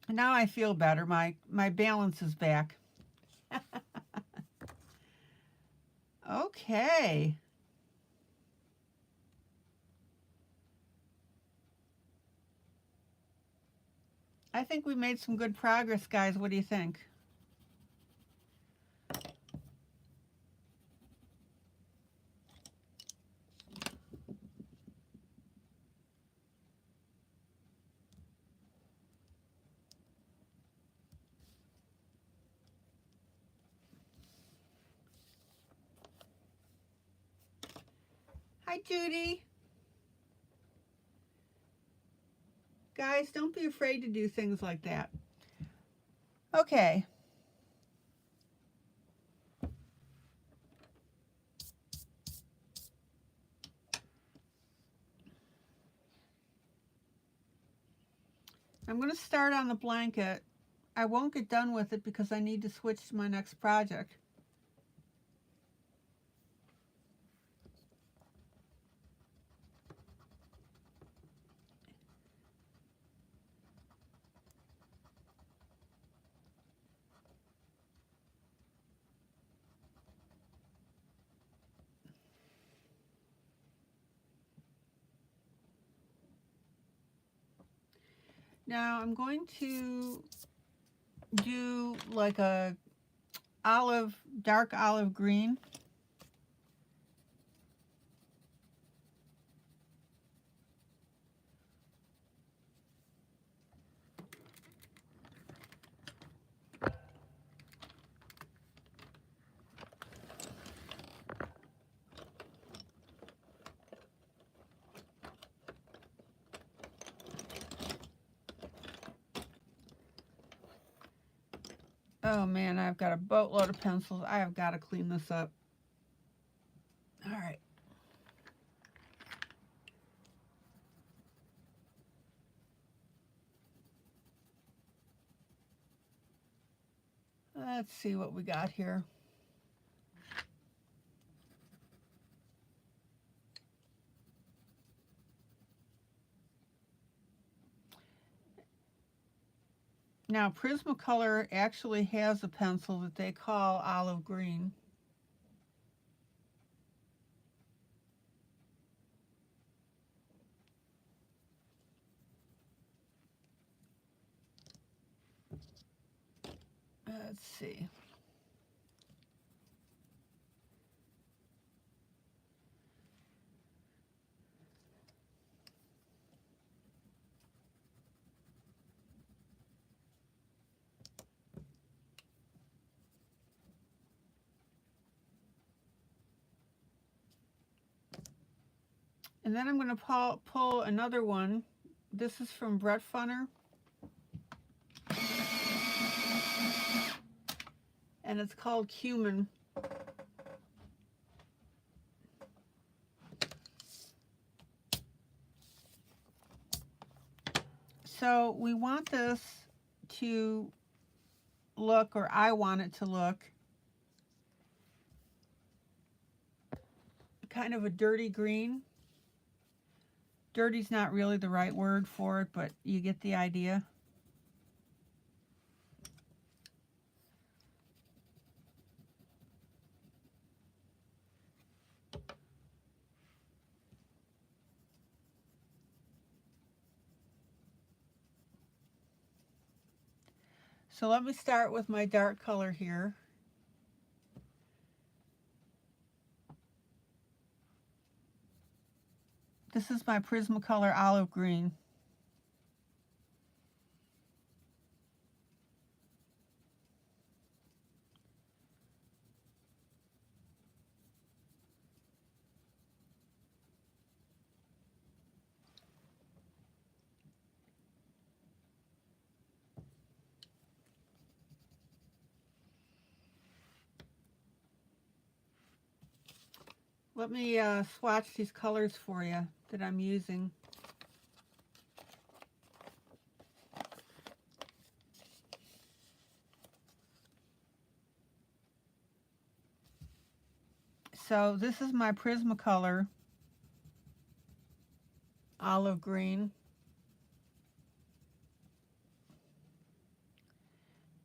Now I feel better. My balance is back. Okay. I think we made some good progress, guys. What do you think? Hi, Judy. Guys, don't be afraid to do things like that. Okay. I'm going to start on the blanket. I won't get done with it because I need to switch to my next project. Now I'm going to do like a dark olive green. Oh man, I've got a boatload of pencils. I have got to clean this up. All right. Let's see what we got here. Now, Prismacolor actually has a pencil that they call olive green. Let's see. And then I'm going to pull another one. This is from Brett Funner. And it's called Cumin. So we want this to look, or I want it to look, kind of a dirty green. Dirty's not really the right word for it, but you get the idea. So let me start with my dark color here. This is my Prismacolor Olive Green. Let me swatch these colors for you that I'm using. So this is my Prismacolor Olive Green.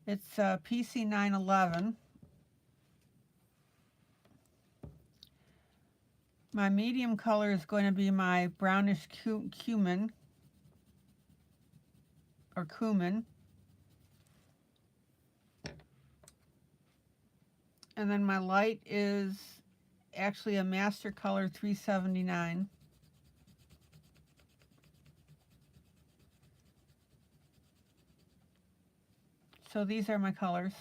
It's PC 911. My medium color is going to be my brownish cumin, or cumin. And then my light is actually a Master Color 379. So these are my colors.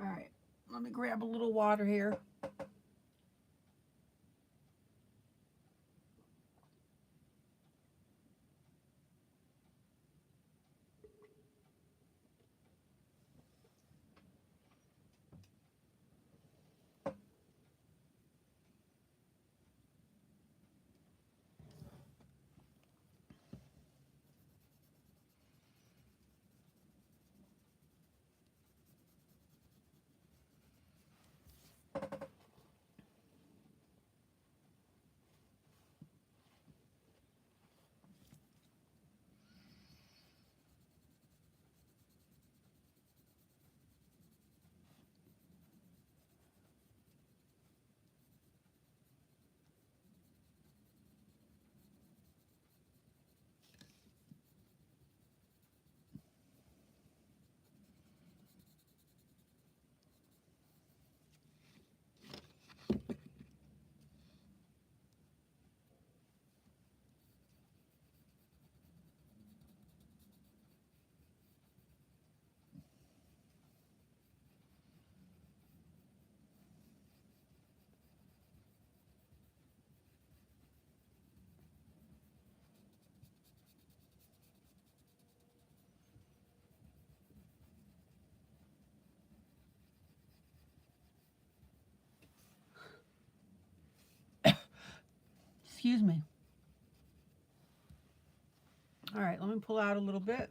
All right, let me grab a little water here. Excuse me. All right, let me pull out a little bit.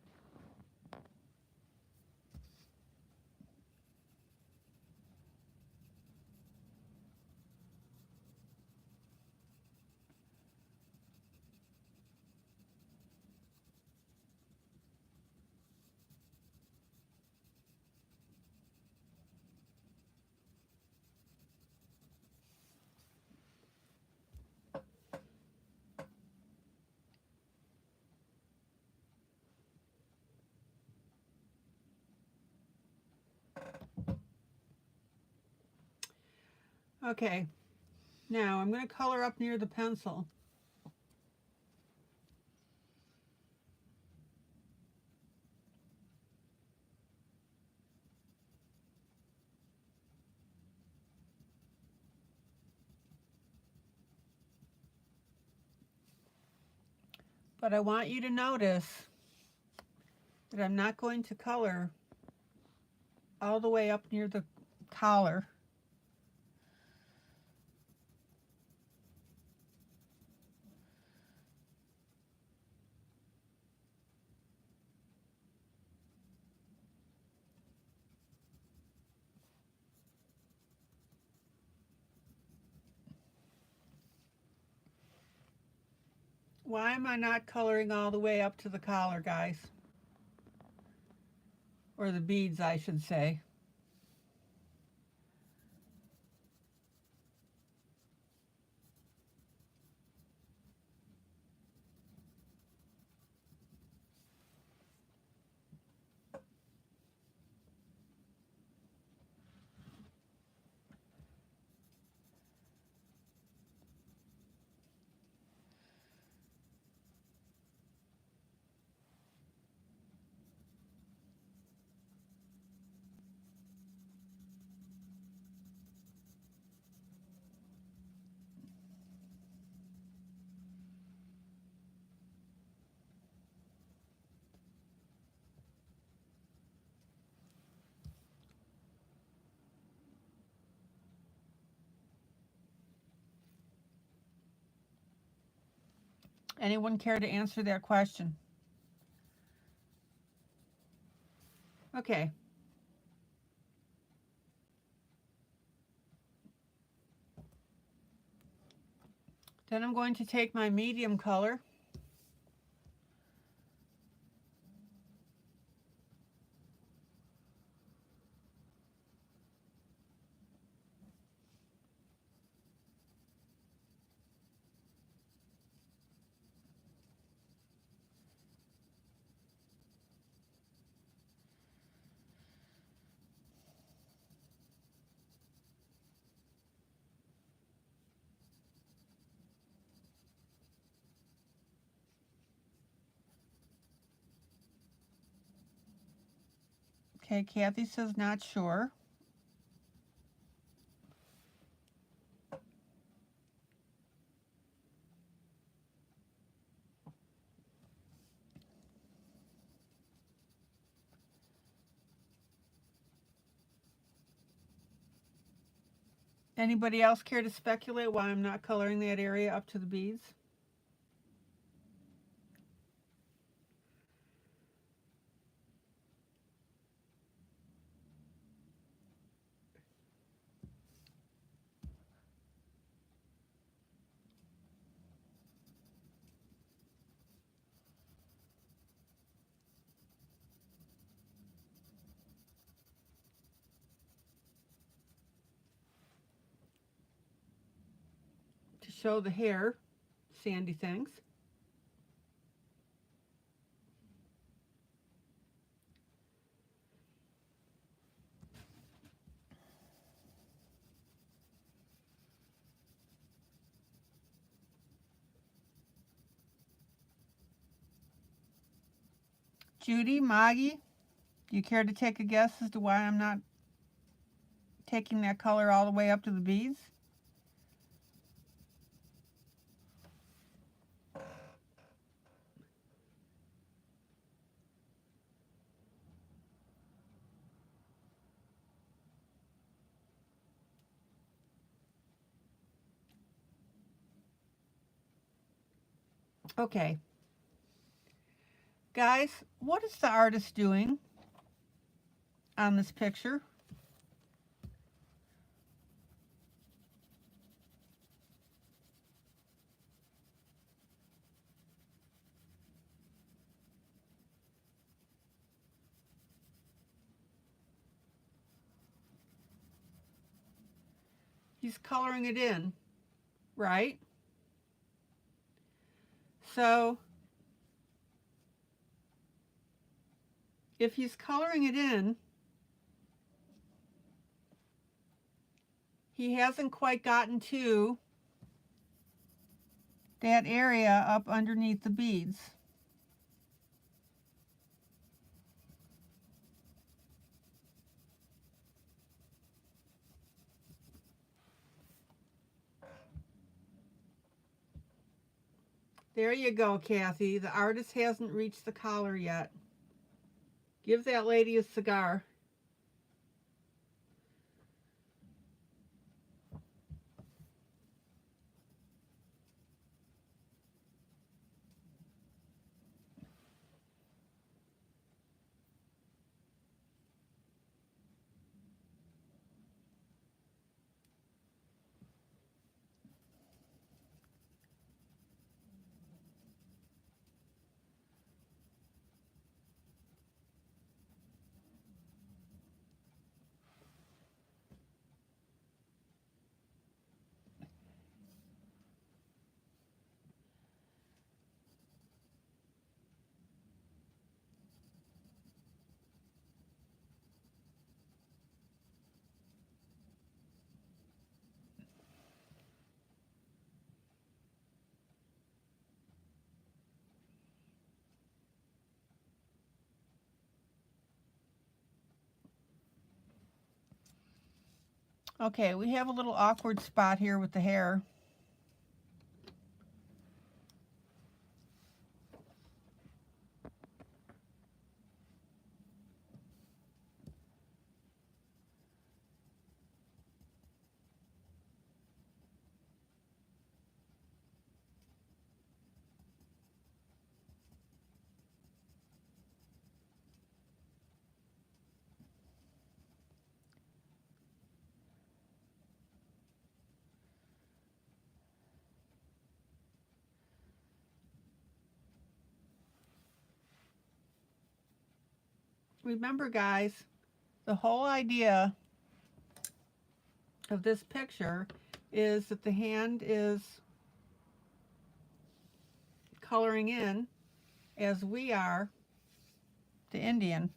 Okay, now I'm going to color up near the pencil. But I want you to notice that I'm not going to color all the way up near the collar. Why am I not coloring all the way up to the collar, guys? Or the beads, I should say. Anyone care to answer that question? Okay. Then I'm going to take my medium color Okay, Kathy says not sure. Anybody else care to speculate why I'm not coloring that area up to the beads? To show the hair, Sandy thinks. Judy, Maggie, do you care to take a guess as to why I'm not taking that color all the way up to the beads? Okay. Guys, what is the artist doing on this picture? He's coloring it in, right? So if he's coloring it in, he hasn't quite gotten to that area up underneath the beads. There you go, Kathy. The artist hasn't reached the collar yet. Give that lady a cigar. Okay, we have a little awkward spot here with the hair. Remember, guys, the whole idea of this picture is that the hand is coloring in as we are the Indian.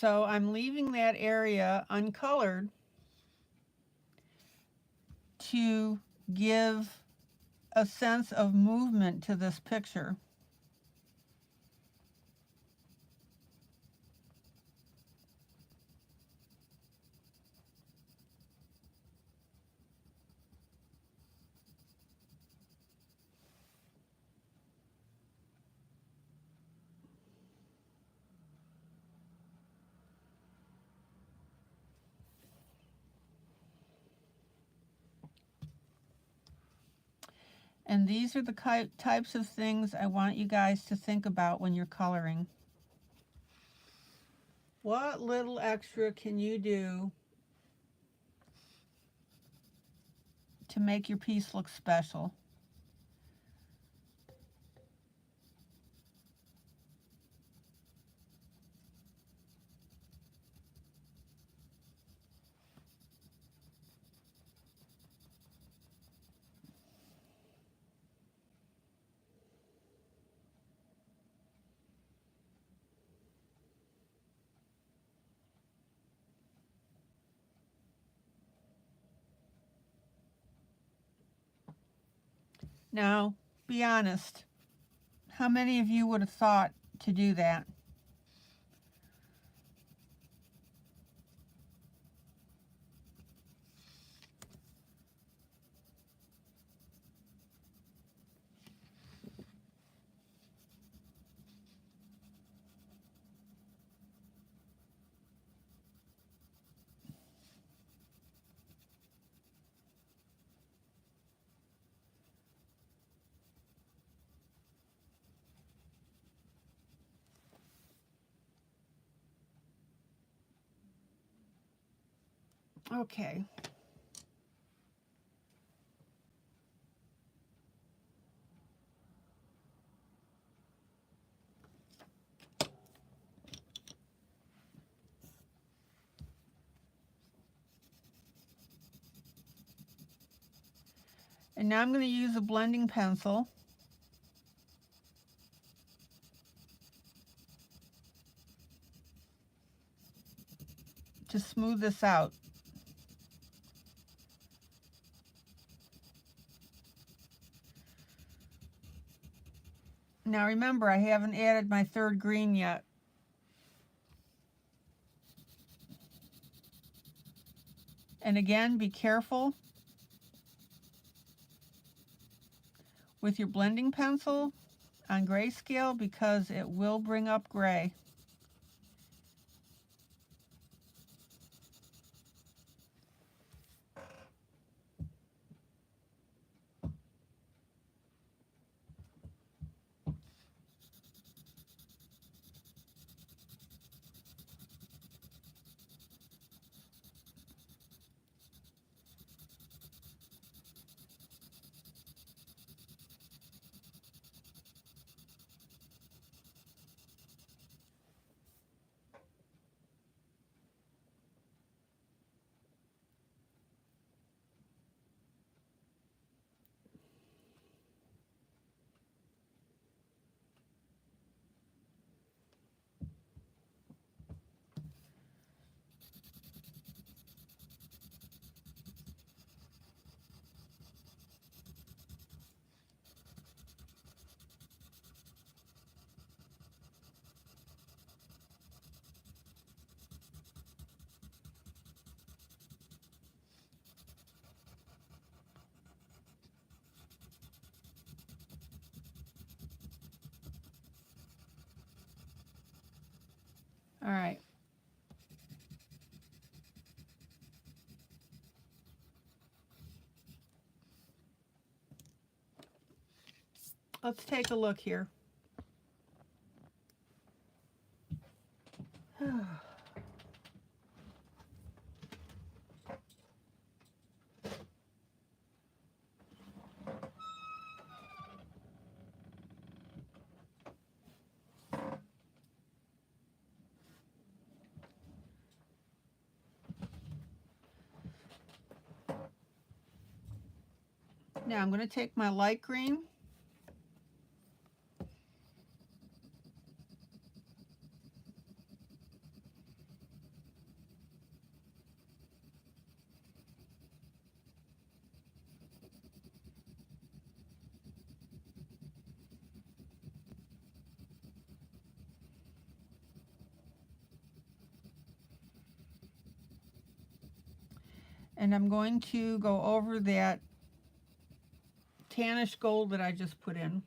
So I'm leaving that area uncolored to give a sense of movement to this picture. And these are the types of things I want you guys to think about when you're coloring. What little extra can you do to make your piece look special? Now, be honest. How many of you would have thought to do that? Okay. And now I'm going to use a blending pencil to smooth this out. Now remember, I haven't added my third green yet. And again, be careful with your blending pencil on grayscale because it will bring up gray. All right. Let's take a look here. Now I'm going to take my light green and I'm going to go over that tannish gold that I just put in.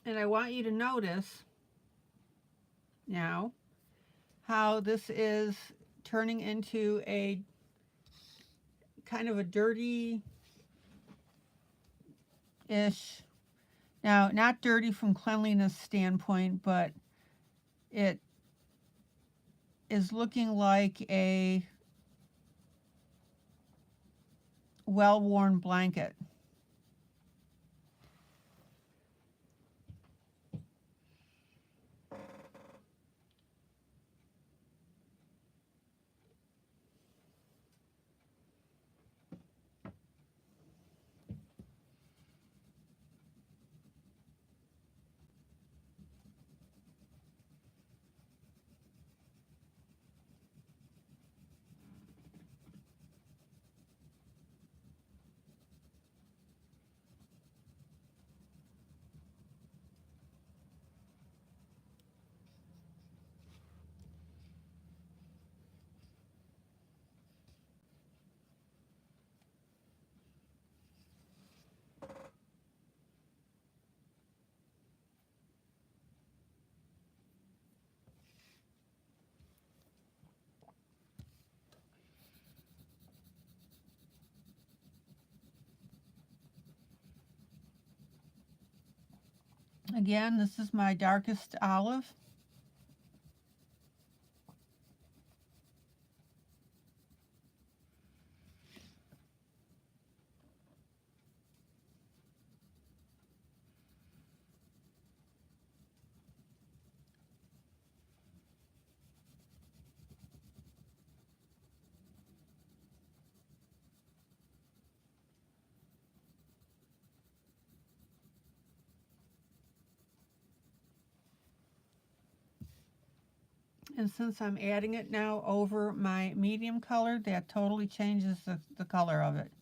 And I want you to notice now how this is turning into a kind of a dirty-ish, now not dirty from cleanliness standpoint, but it is looking like a well-worn blanket. Again, this is my darkest olive. And since I'm adding it now over my medium color, that totally changes the color of it.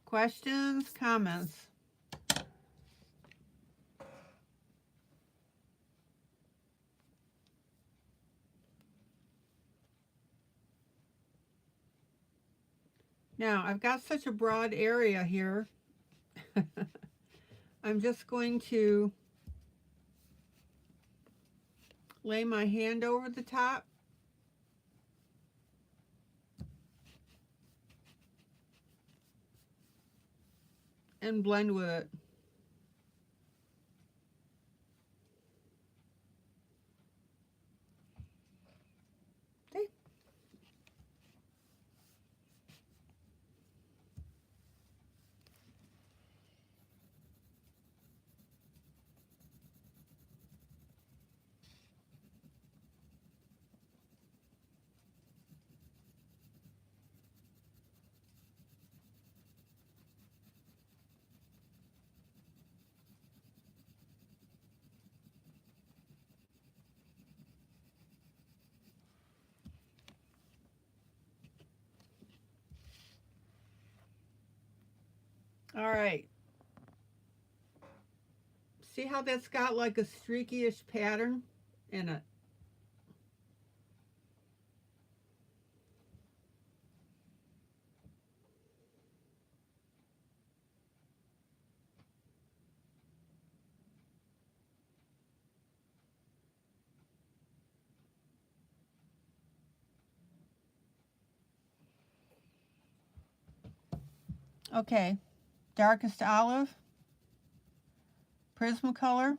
Questions, comments? Now, I've got such a broad area here. I'm just going to lay my hand over the top and blend with it. Okay. All right. See how that's got like a streaky-ish pattern in it? Okay, darkest olive, Prismacolor,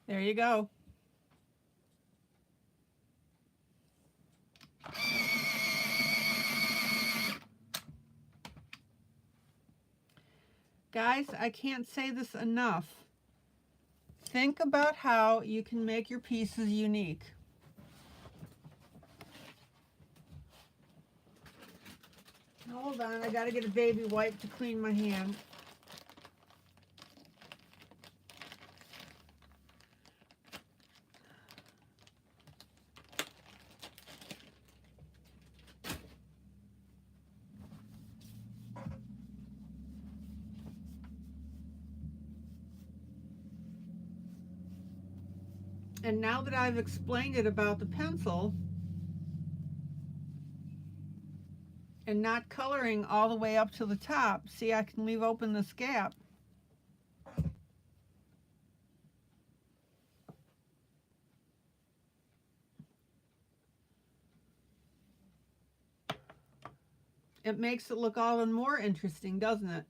There you go. Guys, I can't say this enough. Think about how you can make your pieces unique. Hold on, I gotta get a baby wipe to clean my hand. And now that I've explained it about the pencil and not coloring all the way up to the top, see, I can leave open this gap. It makes it look all the more interesting, doesn't it?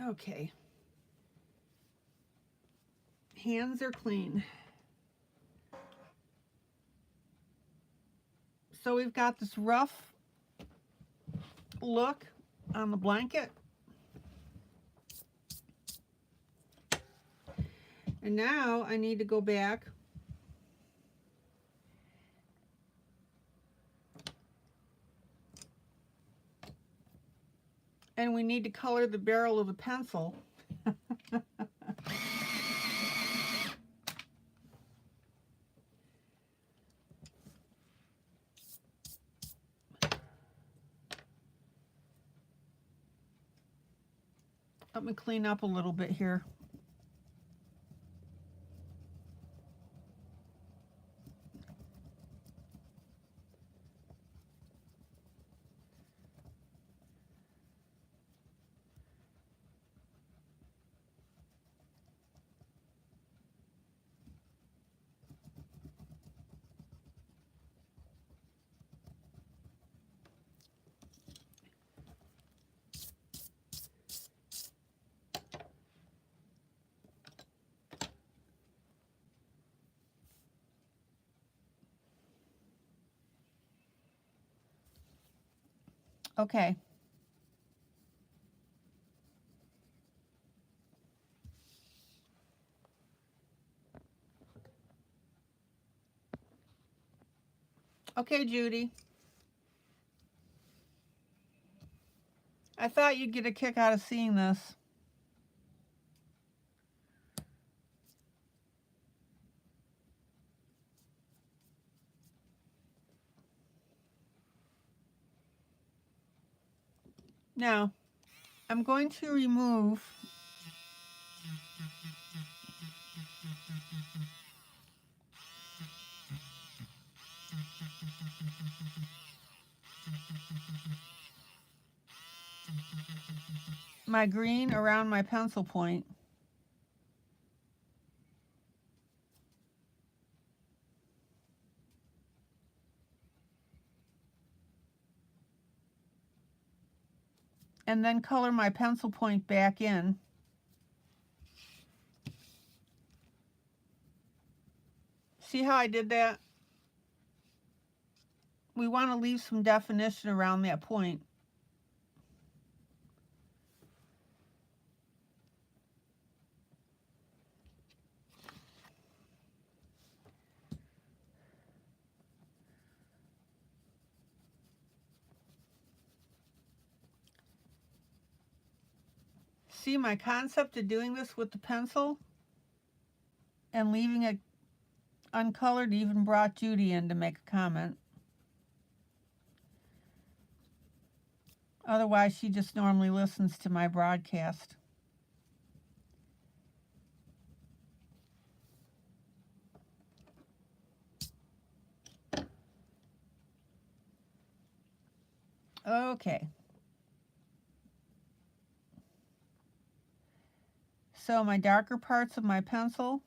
Okay. Hands are clean. So we've got this rough look on the blanket. And now I need to go back and we need to color the barrel of the pencil. Let me clean up a little bit here. Okay. Okay, Judy. I thought you'd get a kick out of seeing this. Now, I'm going to remove my green around my pencil point. And then color my pencil point back in. See how I did that? We want to leave some definition around that point. See, my concept of doing this with the pencil and leaving it uncolored even brought Judy in to make a comment. Otherwise, she just normally listens to my broadcast. Okay. So my darker parts of my pencil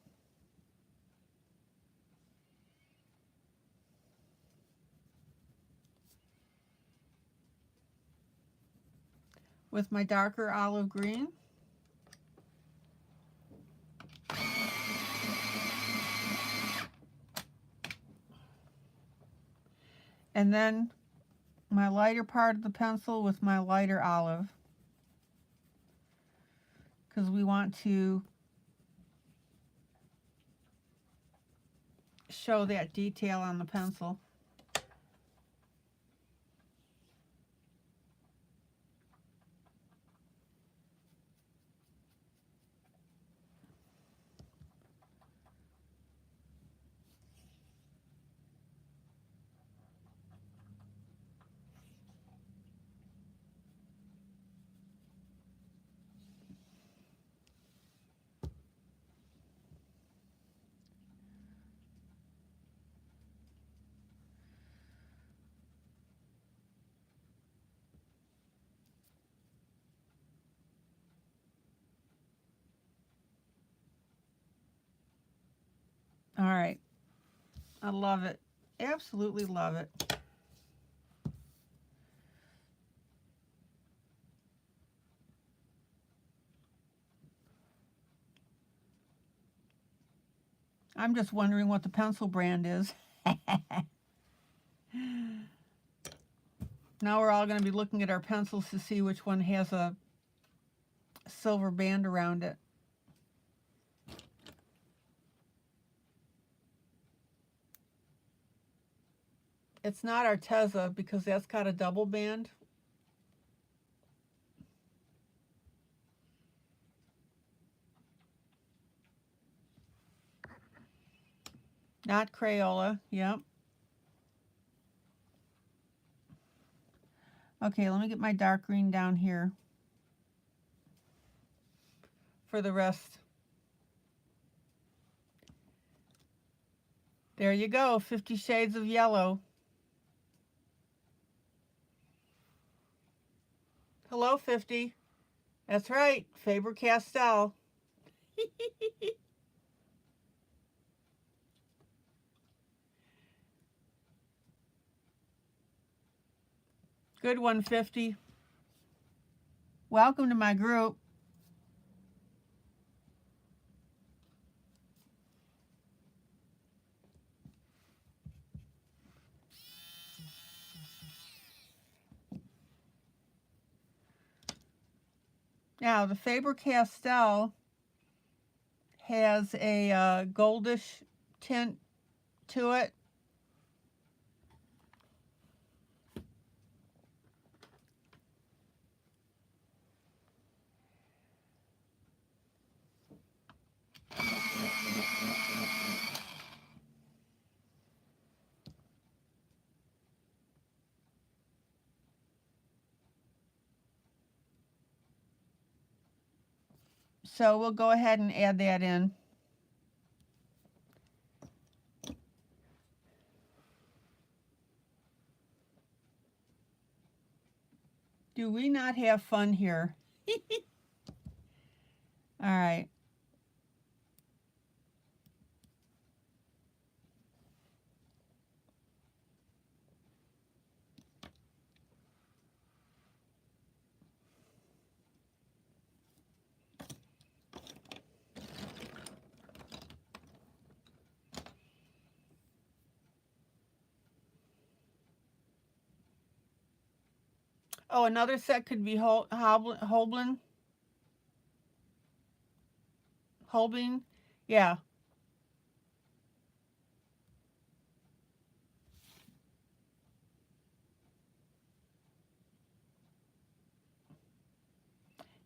with my darker olive green. And then my lighter part of the pencil with my lighter olive, because we want to show that detail on the pencil. All right. I love it. Absolutely love it. I'm just wondering what the pencil brand is. Now we're all going to be looking at our pencils to see which one has a silver band around it. It's not Arteza because that's got a double band. Not Crayola, yep. Okay, let me get my dark green down here for the rest. There you go, 50 Shades of Yellow. Hello, 50. That's right, Faber-Castell. Good one, 50. Welcome to my group. Now, the Faber-Castell has a goldish tint to it. So we'll go ahead and add that in. Do we not have fun here? All right. Oh, another set could be Holbein. Yeah.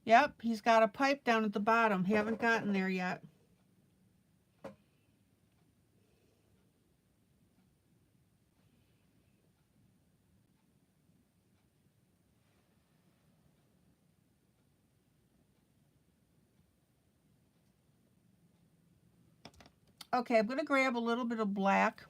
Yep, he's got a pipe down at the bottom. Haven't gotten there yet. Okay, I'm going to grab a little bit of black.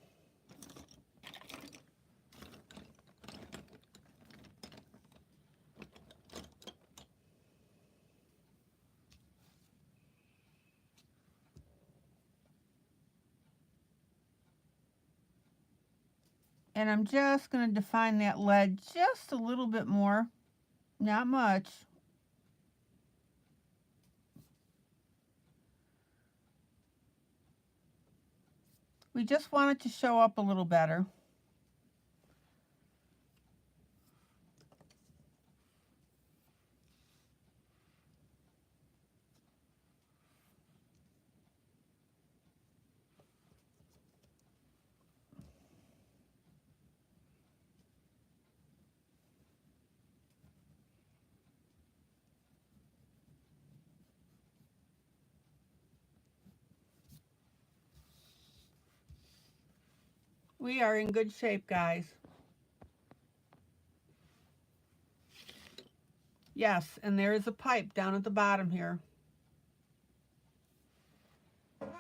And I'm just going to define that lead just a little bit more. Not much. We just want it to show up a little better. We are in good shape, guys. Yes, and there is a pipe down at the bottom here. All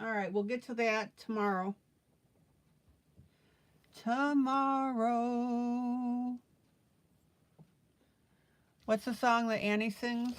right, we'll get to that tomorrow. Tomorrow. What's the song that Annie sings?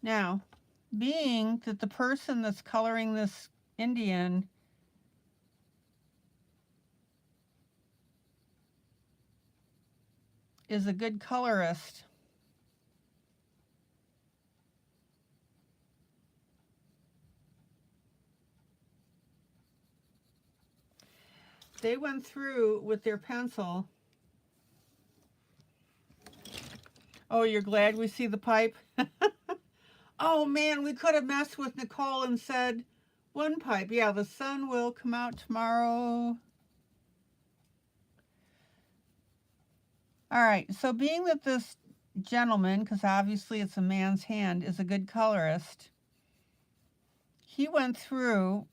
Now, being that the person that's coloring this Indian is a good colorist, they went through with their pencil. Oh, you're glad we see the pipe? Oh man, we could have messed with Nicole and said one pipe. Yeah, the sun will come out tomorrow. All right, so being that this gentleman, because obviously it's a man's hand, is a good colorist, he went through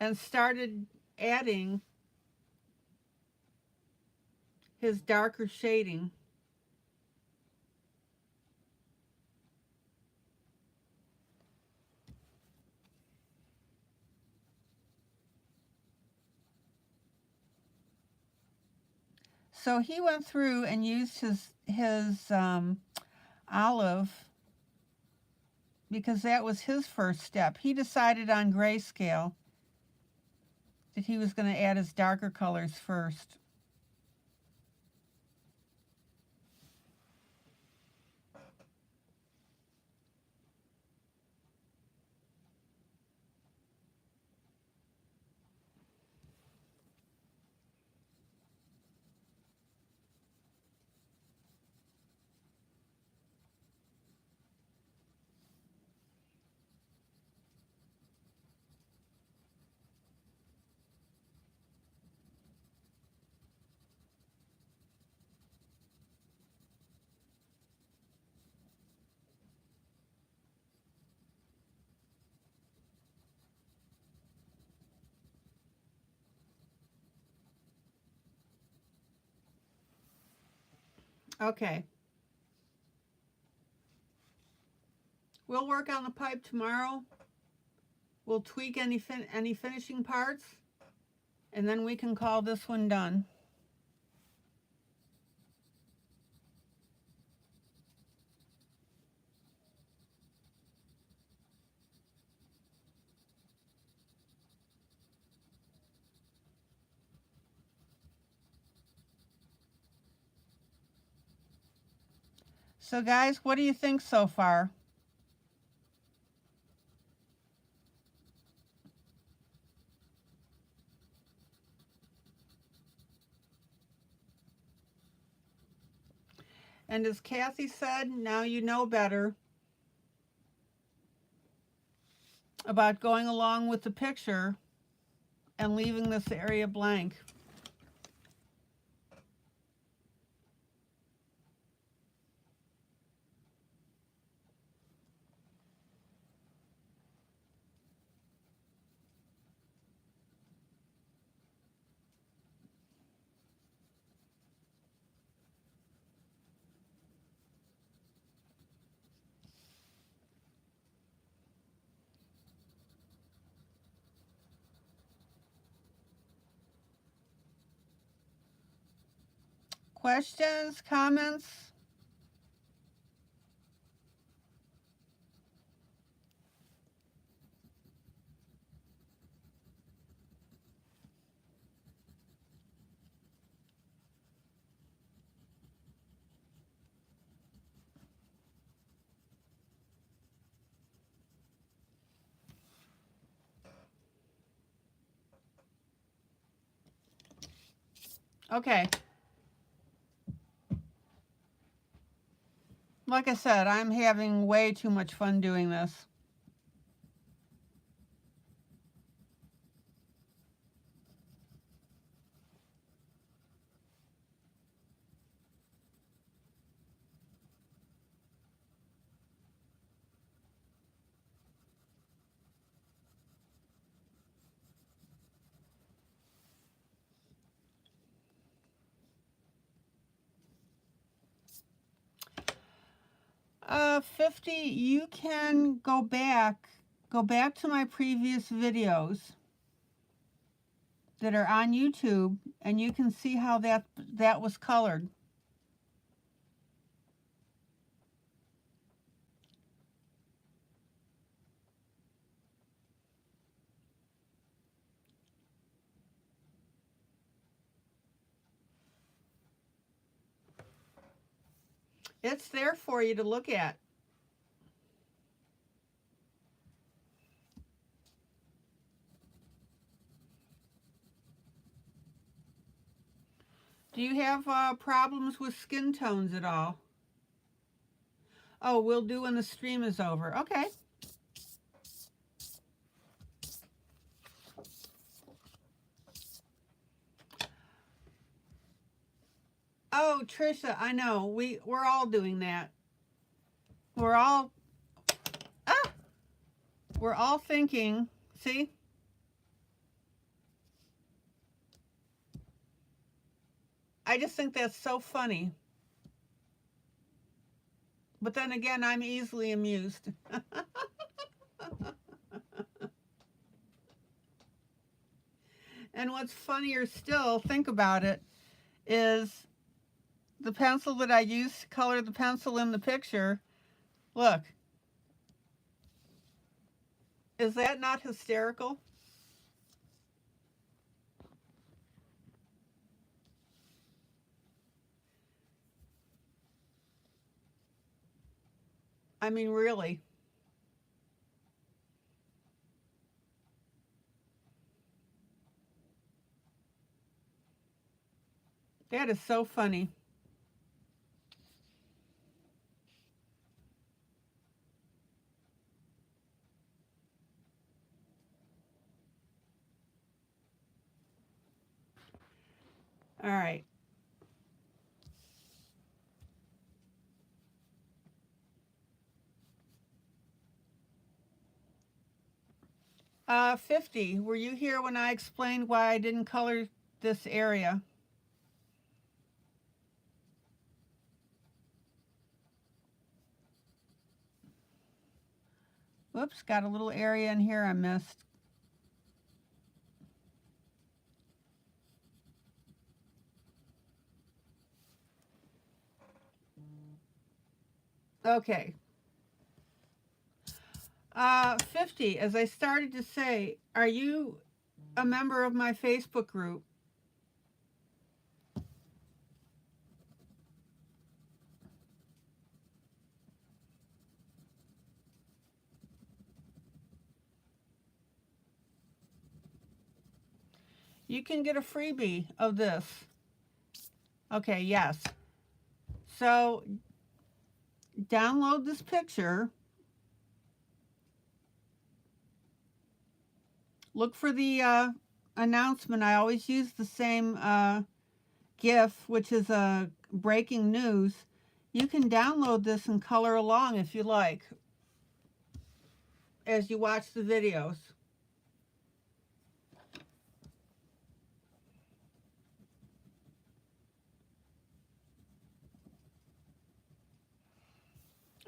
and started adding his darker shading. So he went through and used his olive because that was his first step. He decided on grayscale that he was going to add his darker colors first. Okay. We'll work on the pipe tomorrow. We'll tweak any finishing parts, and then we can call this one done. So guys, what do you think so far? And as Kathy said, now you know better about going along with the picture and leaving this area blank. Questions, comments? Okay. Like I said, I'm having way too much fun doing this. Uh, 50, you can go back to my previous videos that are on YouTube, and you can see how that was colored. It's there for you to look at. Do you have problems with skin tones at all? Oh, we'll do when the stream is over. Okay. Oh, Trisha, I know. We're all doing that. We're all thinking, see? I just think that's so funny. But then again, I'm easily amused. And what's funnier still, think about it, is the pencil that I used to color the pencil in the picture. Look. Is that not hysterical? I mean, really. That is so funny. All right. Uh, 50, were you here when I explained why I didn't color this area? Whoops, got a little area in here I missed. Okay. 50, as I started to say, are you a member of my Facebook group? You can get a freebie of this. Okay, yes. So download this picture. Look for the announcement. I always use the same GIF, which is a breaking news. You can download this and color along if you like as you watch the videos.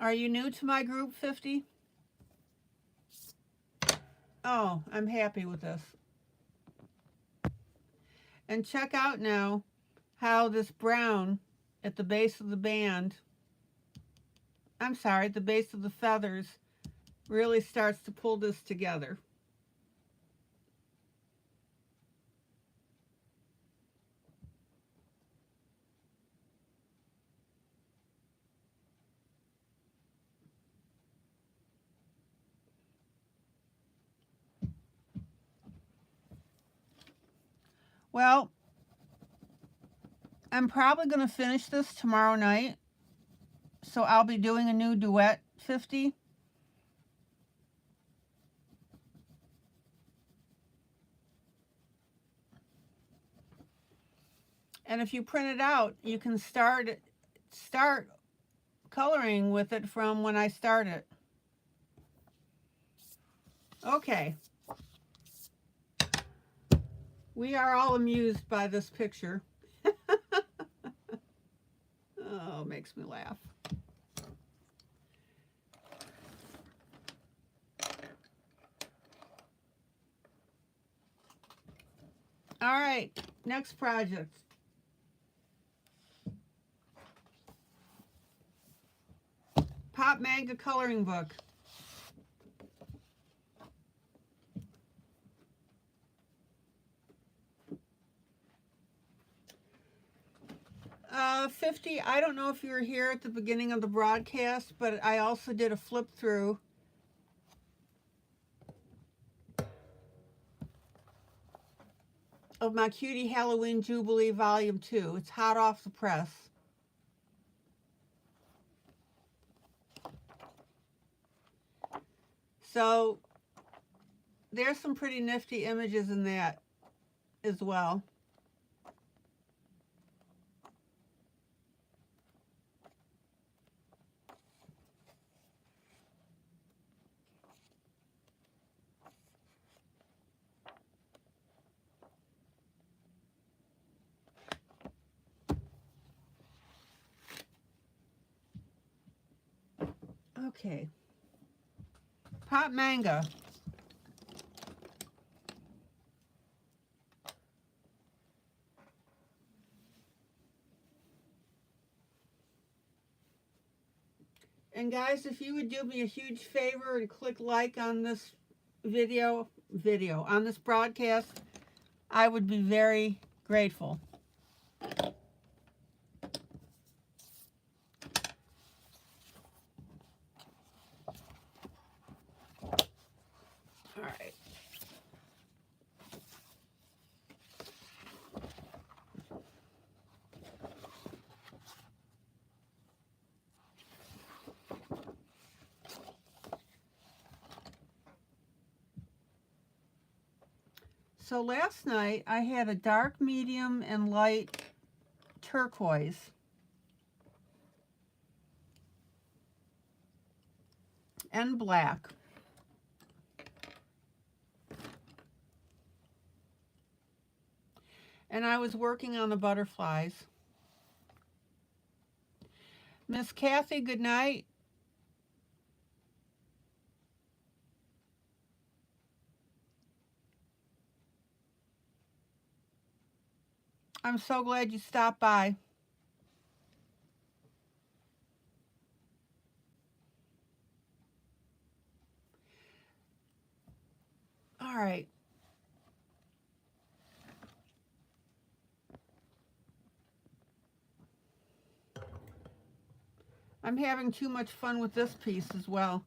Are you new to my group, 50? Oh, I'm happy with this. And check out now how this brown at the base of the band, I'm sorry, at the base of the feathers really starts to pull this together. Well, I'm probably going to finish this tomorrow night, so I'll be doing a new Duet 50. And if you print it out, you can start coloring with it from when I start it. Okay. We are all amused by this picture. Oh, makes me laugh. All right, next project. Pop Manga coloring book. Uh, 50, I don't know if you were here at the beginning of the broadcast, but I also did a flip through of my Cutie Halloween Jubilee Volume 2. It's hot off the press. So there's some pretty nifty images in that as well. Okay. Pop Manga. And guys, if you would do me a huge favor and click like on this video on this broadcast, I would be very grateful. All right. So last night I had a dark, medium, and light turquoise. And black. And I was working on the butterflies. Miss Kathy, good night. I'm so glad you stopped by. All right. I'm having too much fun with this piece as well.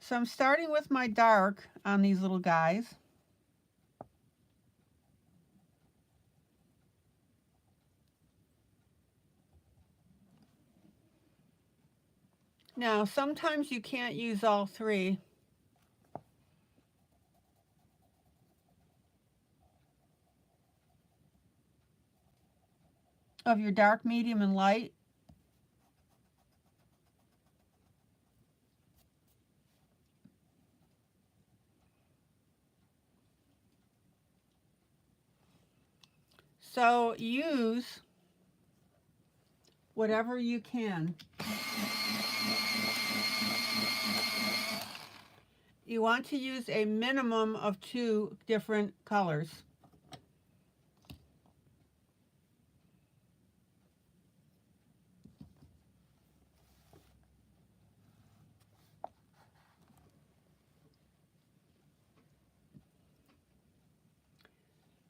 So I'm starting with my dark on these little guys. Now, sometimes you can't use all three. Of your dark, medium, and light. So use whatever you can. You want to use a minimum of 2 different colors.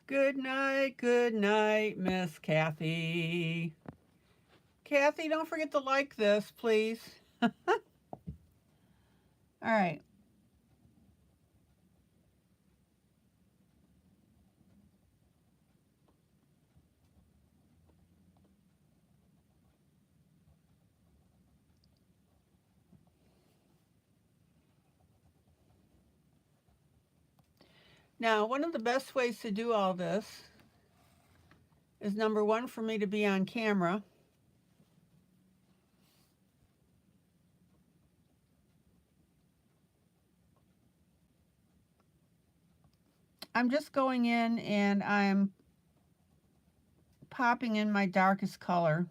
Good night, Miss Kathy. Kathy, don't forget to like this, please. All right. Now, one of the best ways to do all this is, number one, for me to be on camera. I'm just going in and I'm popping in my darkest color.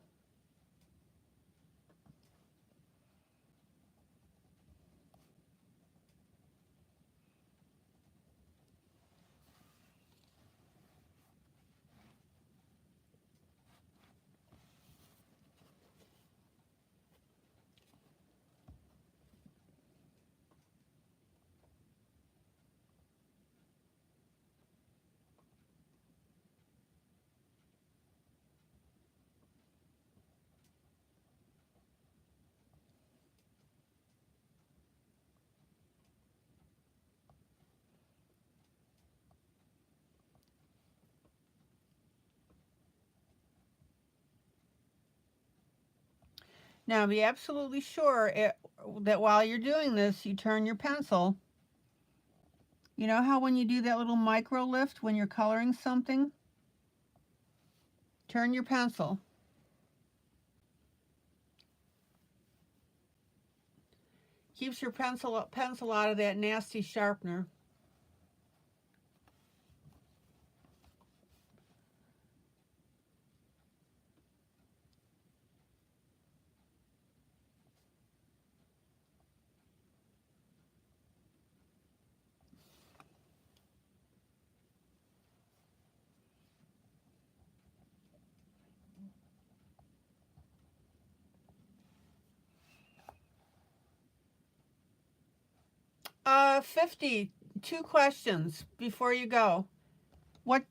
Now, be absolutely sure that while you're doing this, you turn your pencil. You know how when you do that little micro lift when you're coloring something? Turn your pencil. Keeps your pencil out of that nasty sharpener. Uh, 52 questions before you go. Where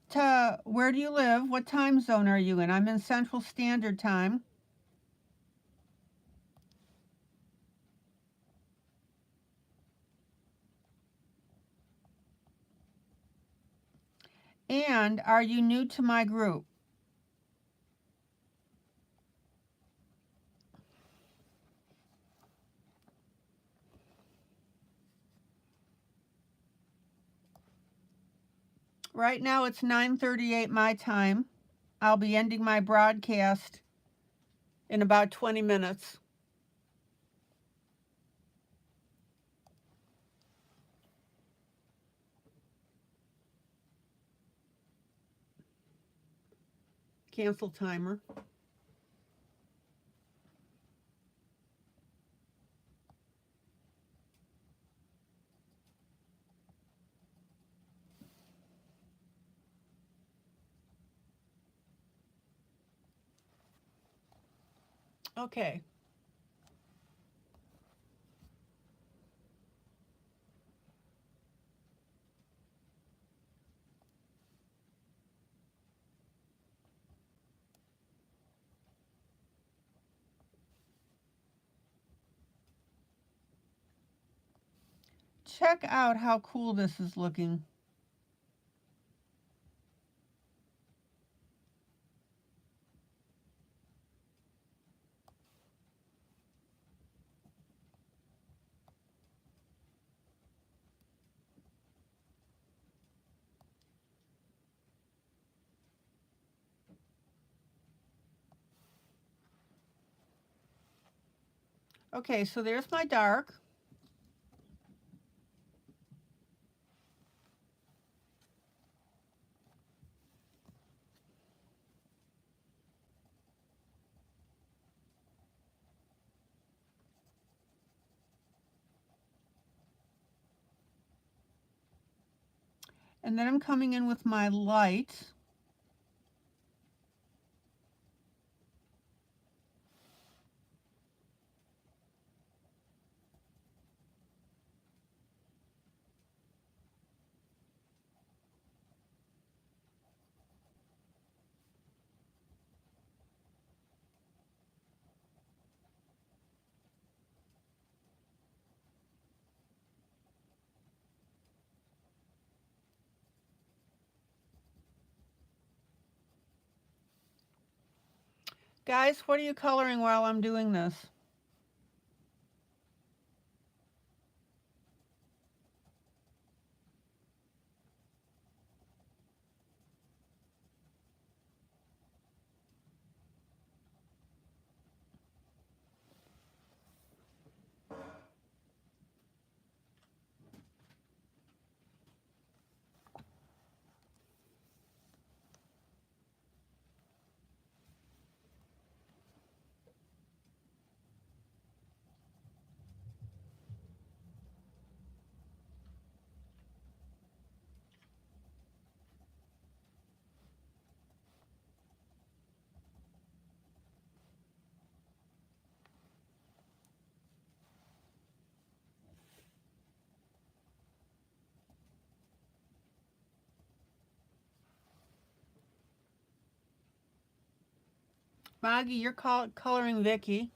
do you live? What time zone are you in? I'm in Central Standard Time. And are you new to my group? Right now it's 9:38 my time. I'll be ending my broadcast in about 20 minutes. Cancel timer. Okay. Check out how cool this is looking. Okay, so there's my dark. And then I'm coming in with my light. Guys, what are you coloring while I'm doing this? Maggie, you're coloring Vicky.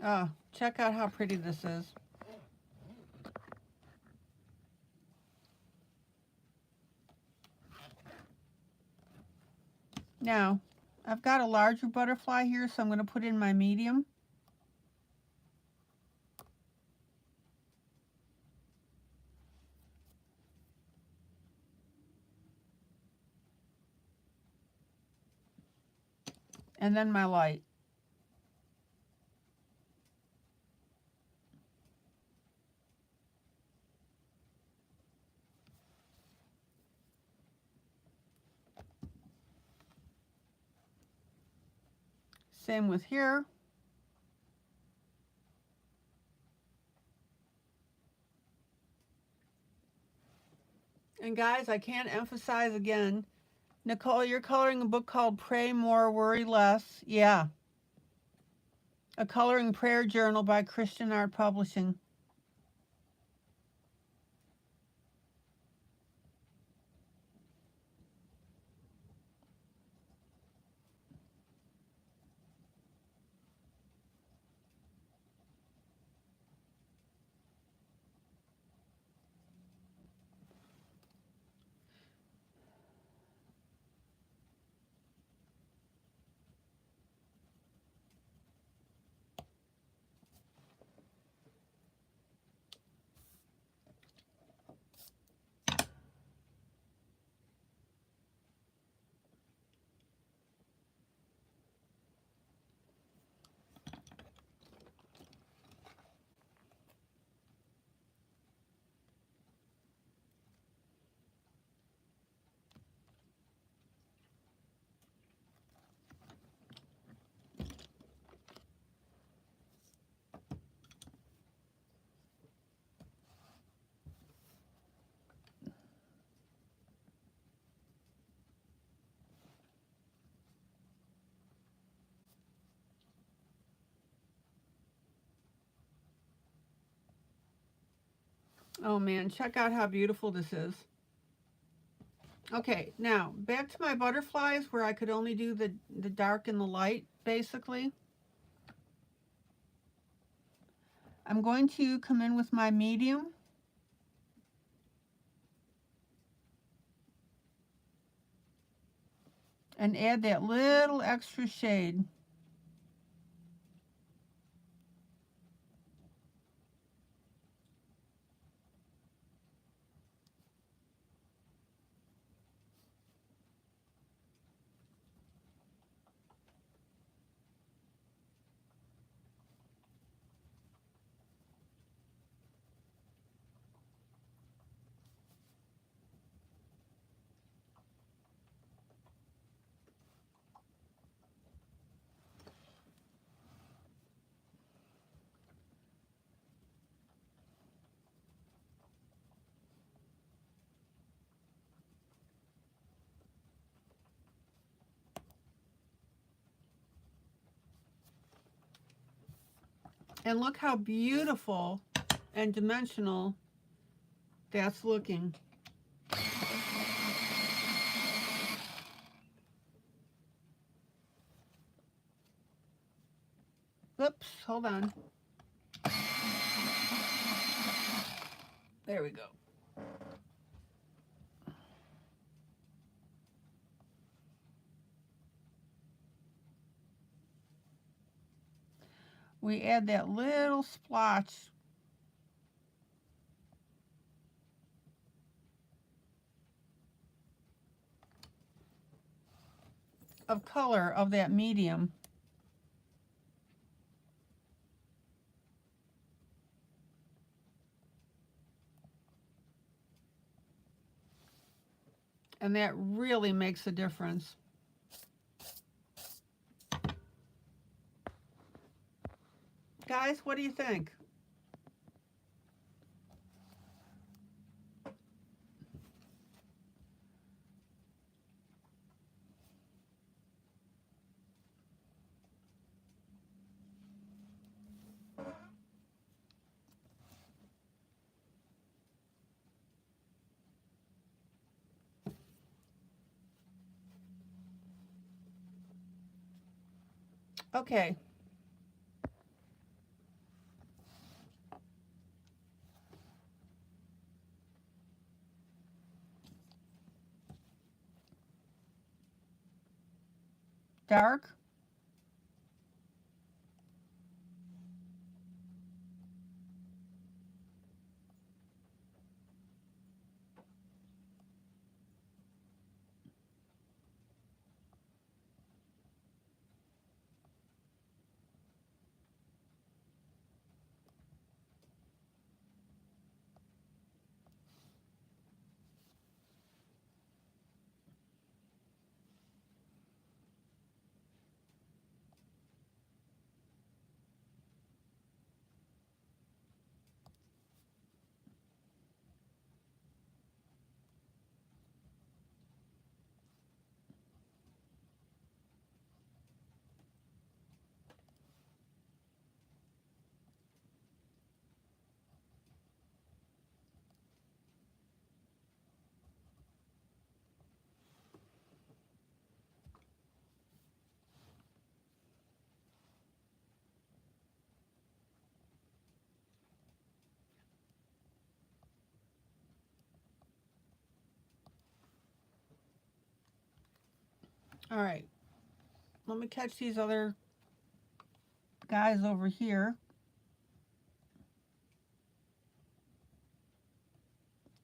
Oh, check out how pretty this is. Now, I've got a larger butterfly here, so I'm going to put in my medium. And then my light. Same with here. And guys, I can't emphasize again, Nicole, you're coloring a book called Pray More, Worry Less. Yeah. A coloring prayer journal by Christian Art Publishing. Oh man, check out how beautiful this is. Okay, now back to my butterflies where I could only do the dark and the light, basically. I'm going to come in with my medium and add that little extra shade. And look how beautiful and dimensional that's looking. Oops, hold on. There we go. We add that little splotch of color of that medium. And that really makes a difference. Guys, what do you think? Okay. Dark. All right. Let me catch these other guys over here.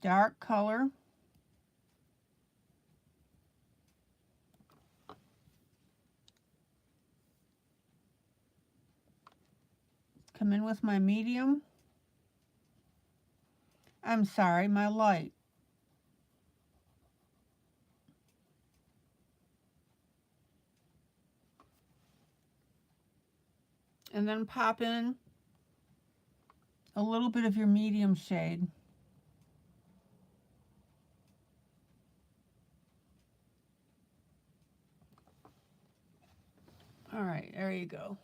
Dark color. Come in with my medium. I'm sorry, my light. And then pop in a little bit of your medium shade. All right, there you go.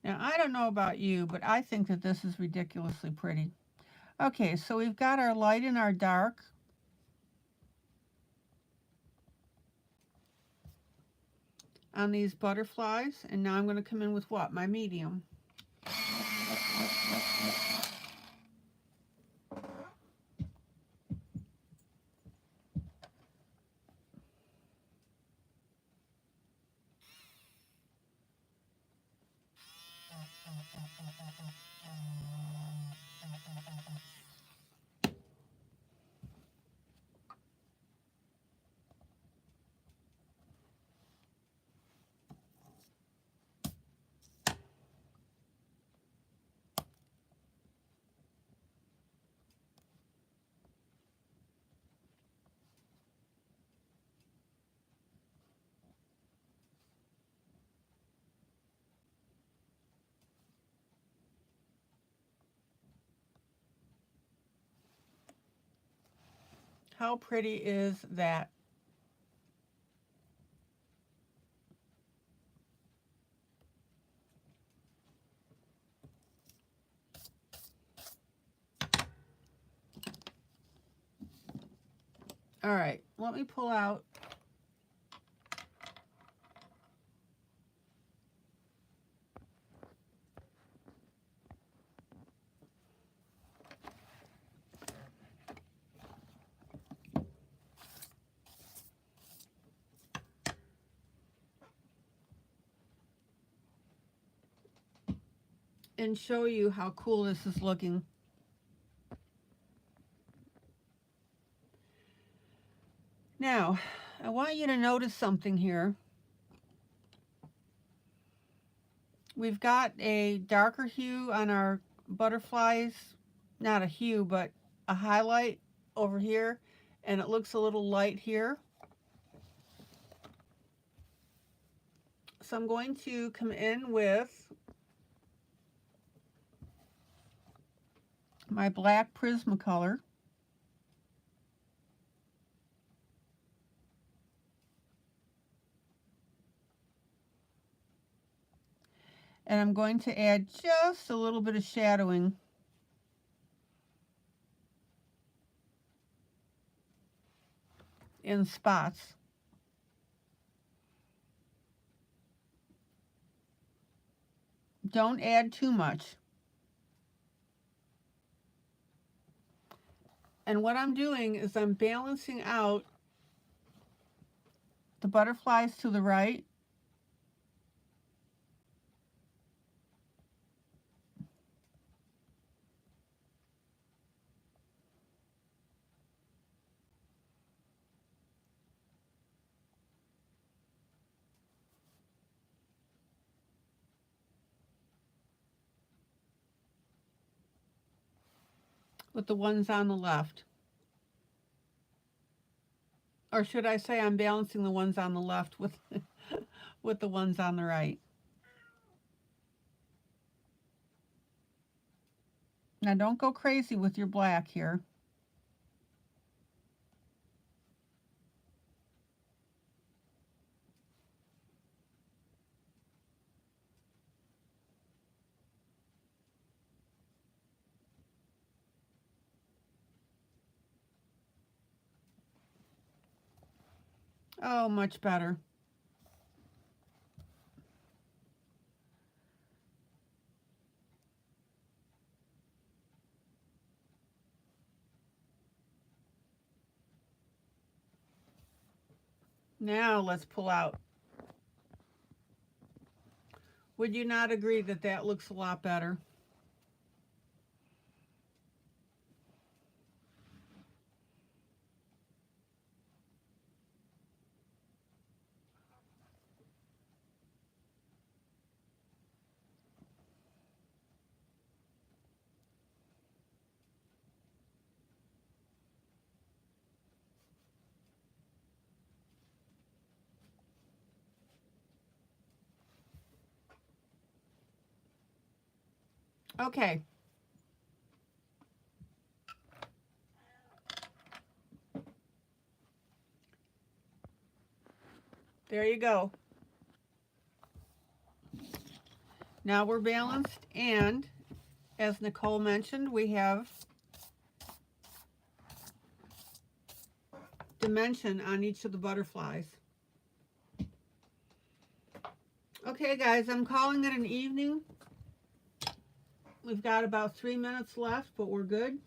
Now, I don't know about you, but I think that this is ridiculously pretty. Okay, so we've got our light and our dark. On these butterflies, and now I'm going to come in with what? My medium. How pretty is that? All right, let me pull out and show you how cool this is looking. Now, I want you to notice something here. We've got a darker hue on our butterflies, not a hue, but a highlight over here, and it looks a little light here. So I'm going to come in with my black Prismacolor. And I'm going to add just a little bit of shadowing in spots. Don't add too much. And what I'm doing is I'm balancing out the butterflies to the right with the ones on the left. Or should I say I'm balancing the ones on the left with, with the ones on the right. Now don't go crazy with your black here. Oh, much better. Now let's pull out. Would you not agree that that looks a lot better? Okay. There you go. Now we're balanced, and as Nicole mentioned, we have dimension on each of the butterflies. Okay guys, I'm calling it an evening. We've got about 3 minutes left, but we're good.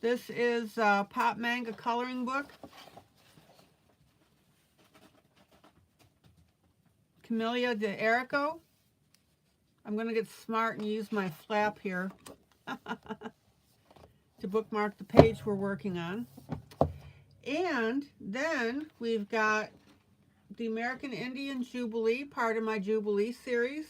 This is Pop Manga coloring book. Camellia de Erico. I'm going to get smart and use my flap here to bookmark the page we're working on. And then we've got the American Indian Jubilee, part of my Jubilee series.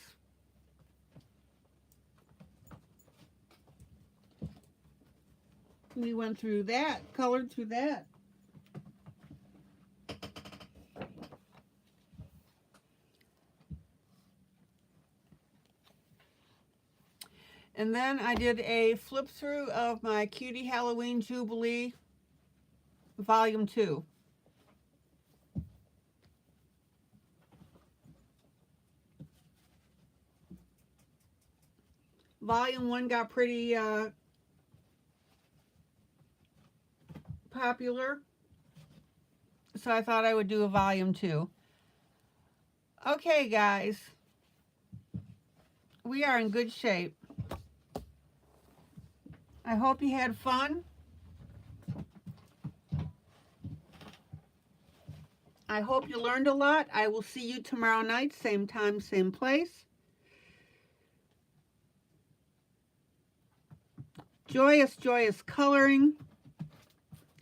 We went through that, colored through that. And then I did a flip through of my Cutie Halloween Jubilee Volume 2. Volume 1 got pretty popular, so I thought I would do a Volume 2. Okay, guys, we are in good shape. I hope you had fun. I hope you learned a lot. I will see you tomorrow night, same time, same place. Joyous, joyous coloring.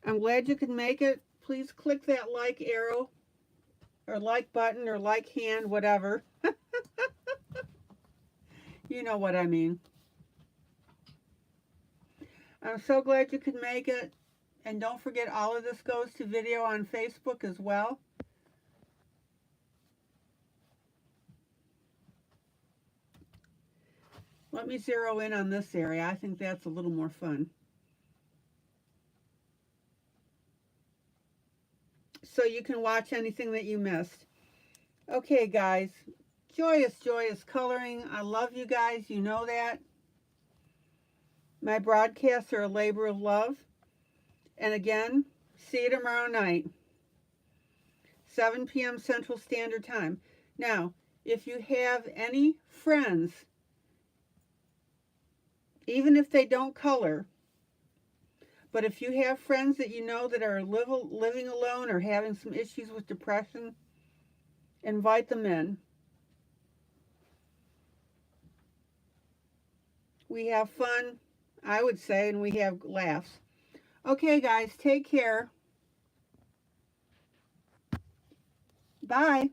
I'm glad you could make it. Please click that like arrow, or like button, or like hand, whatever. You know what I mean. I'm so glad you could make it. And don't forget, all of this goes to video on Facebook as well. Let me zero in on this area. I think that's a little more fun. So you can watch anything that you missed. Okay, guys. Joyous, joyous coloring. I love you guys. You know that. My broadcasts are a labor of love. And again, see you tomorrow night, 7 p.m. Central Standard Time. Now, if you have any friends, even if they don't color, but if you have friends that you know that are living alone or having some issues with depression, invite them in. We have fun, I would say, and we have laughs. Okay, guys, take care. Bye.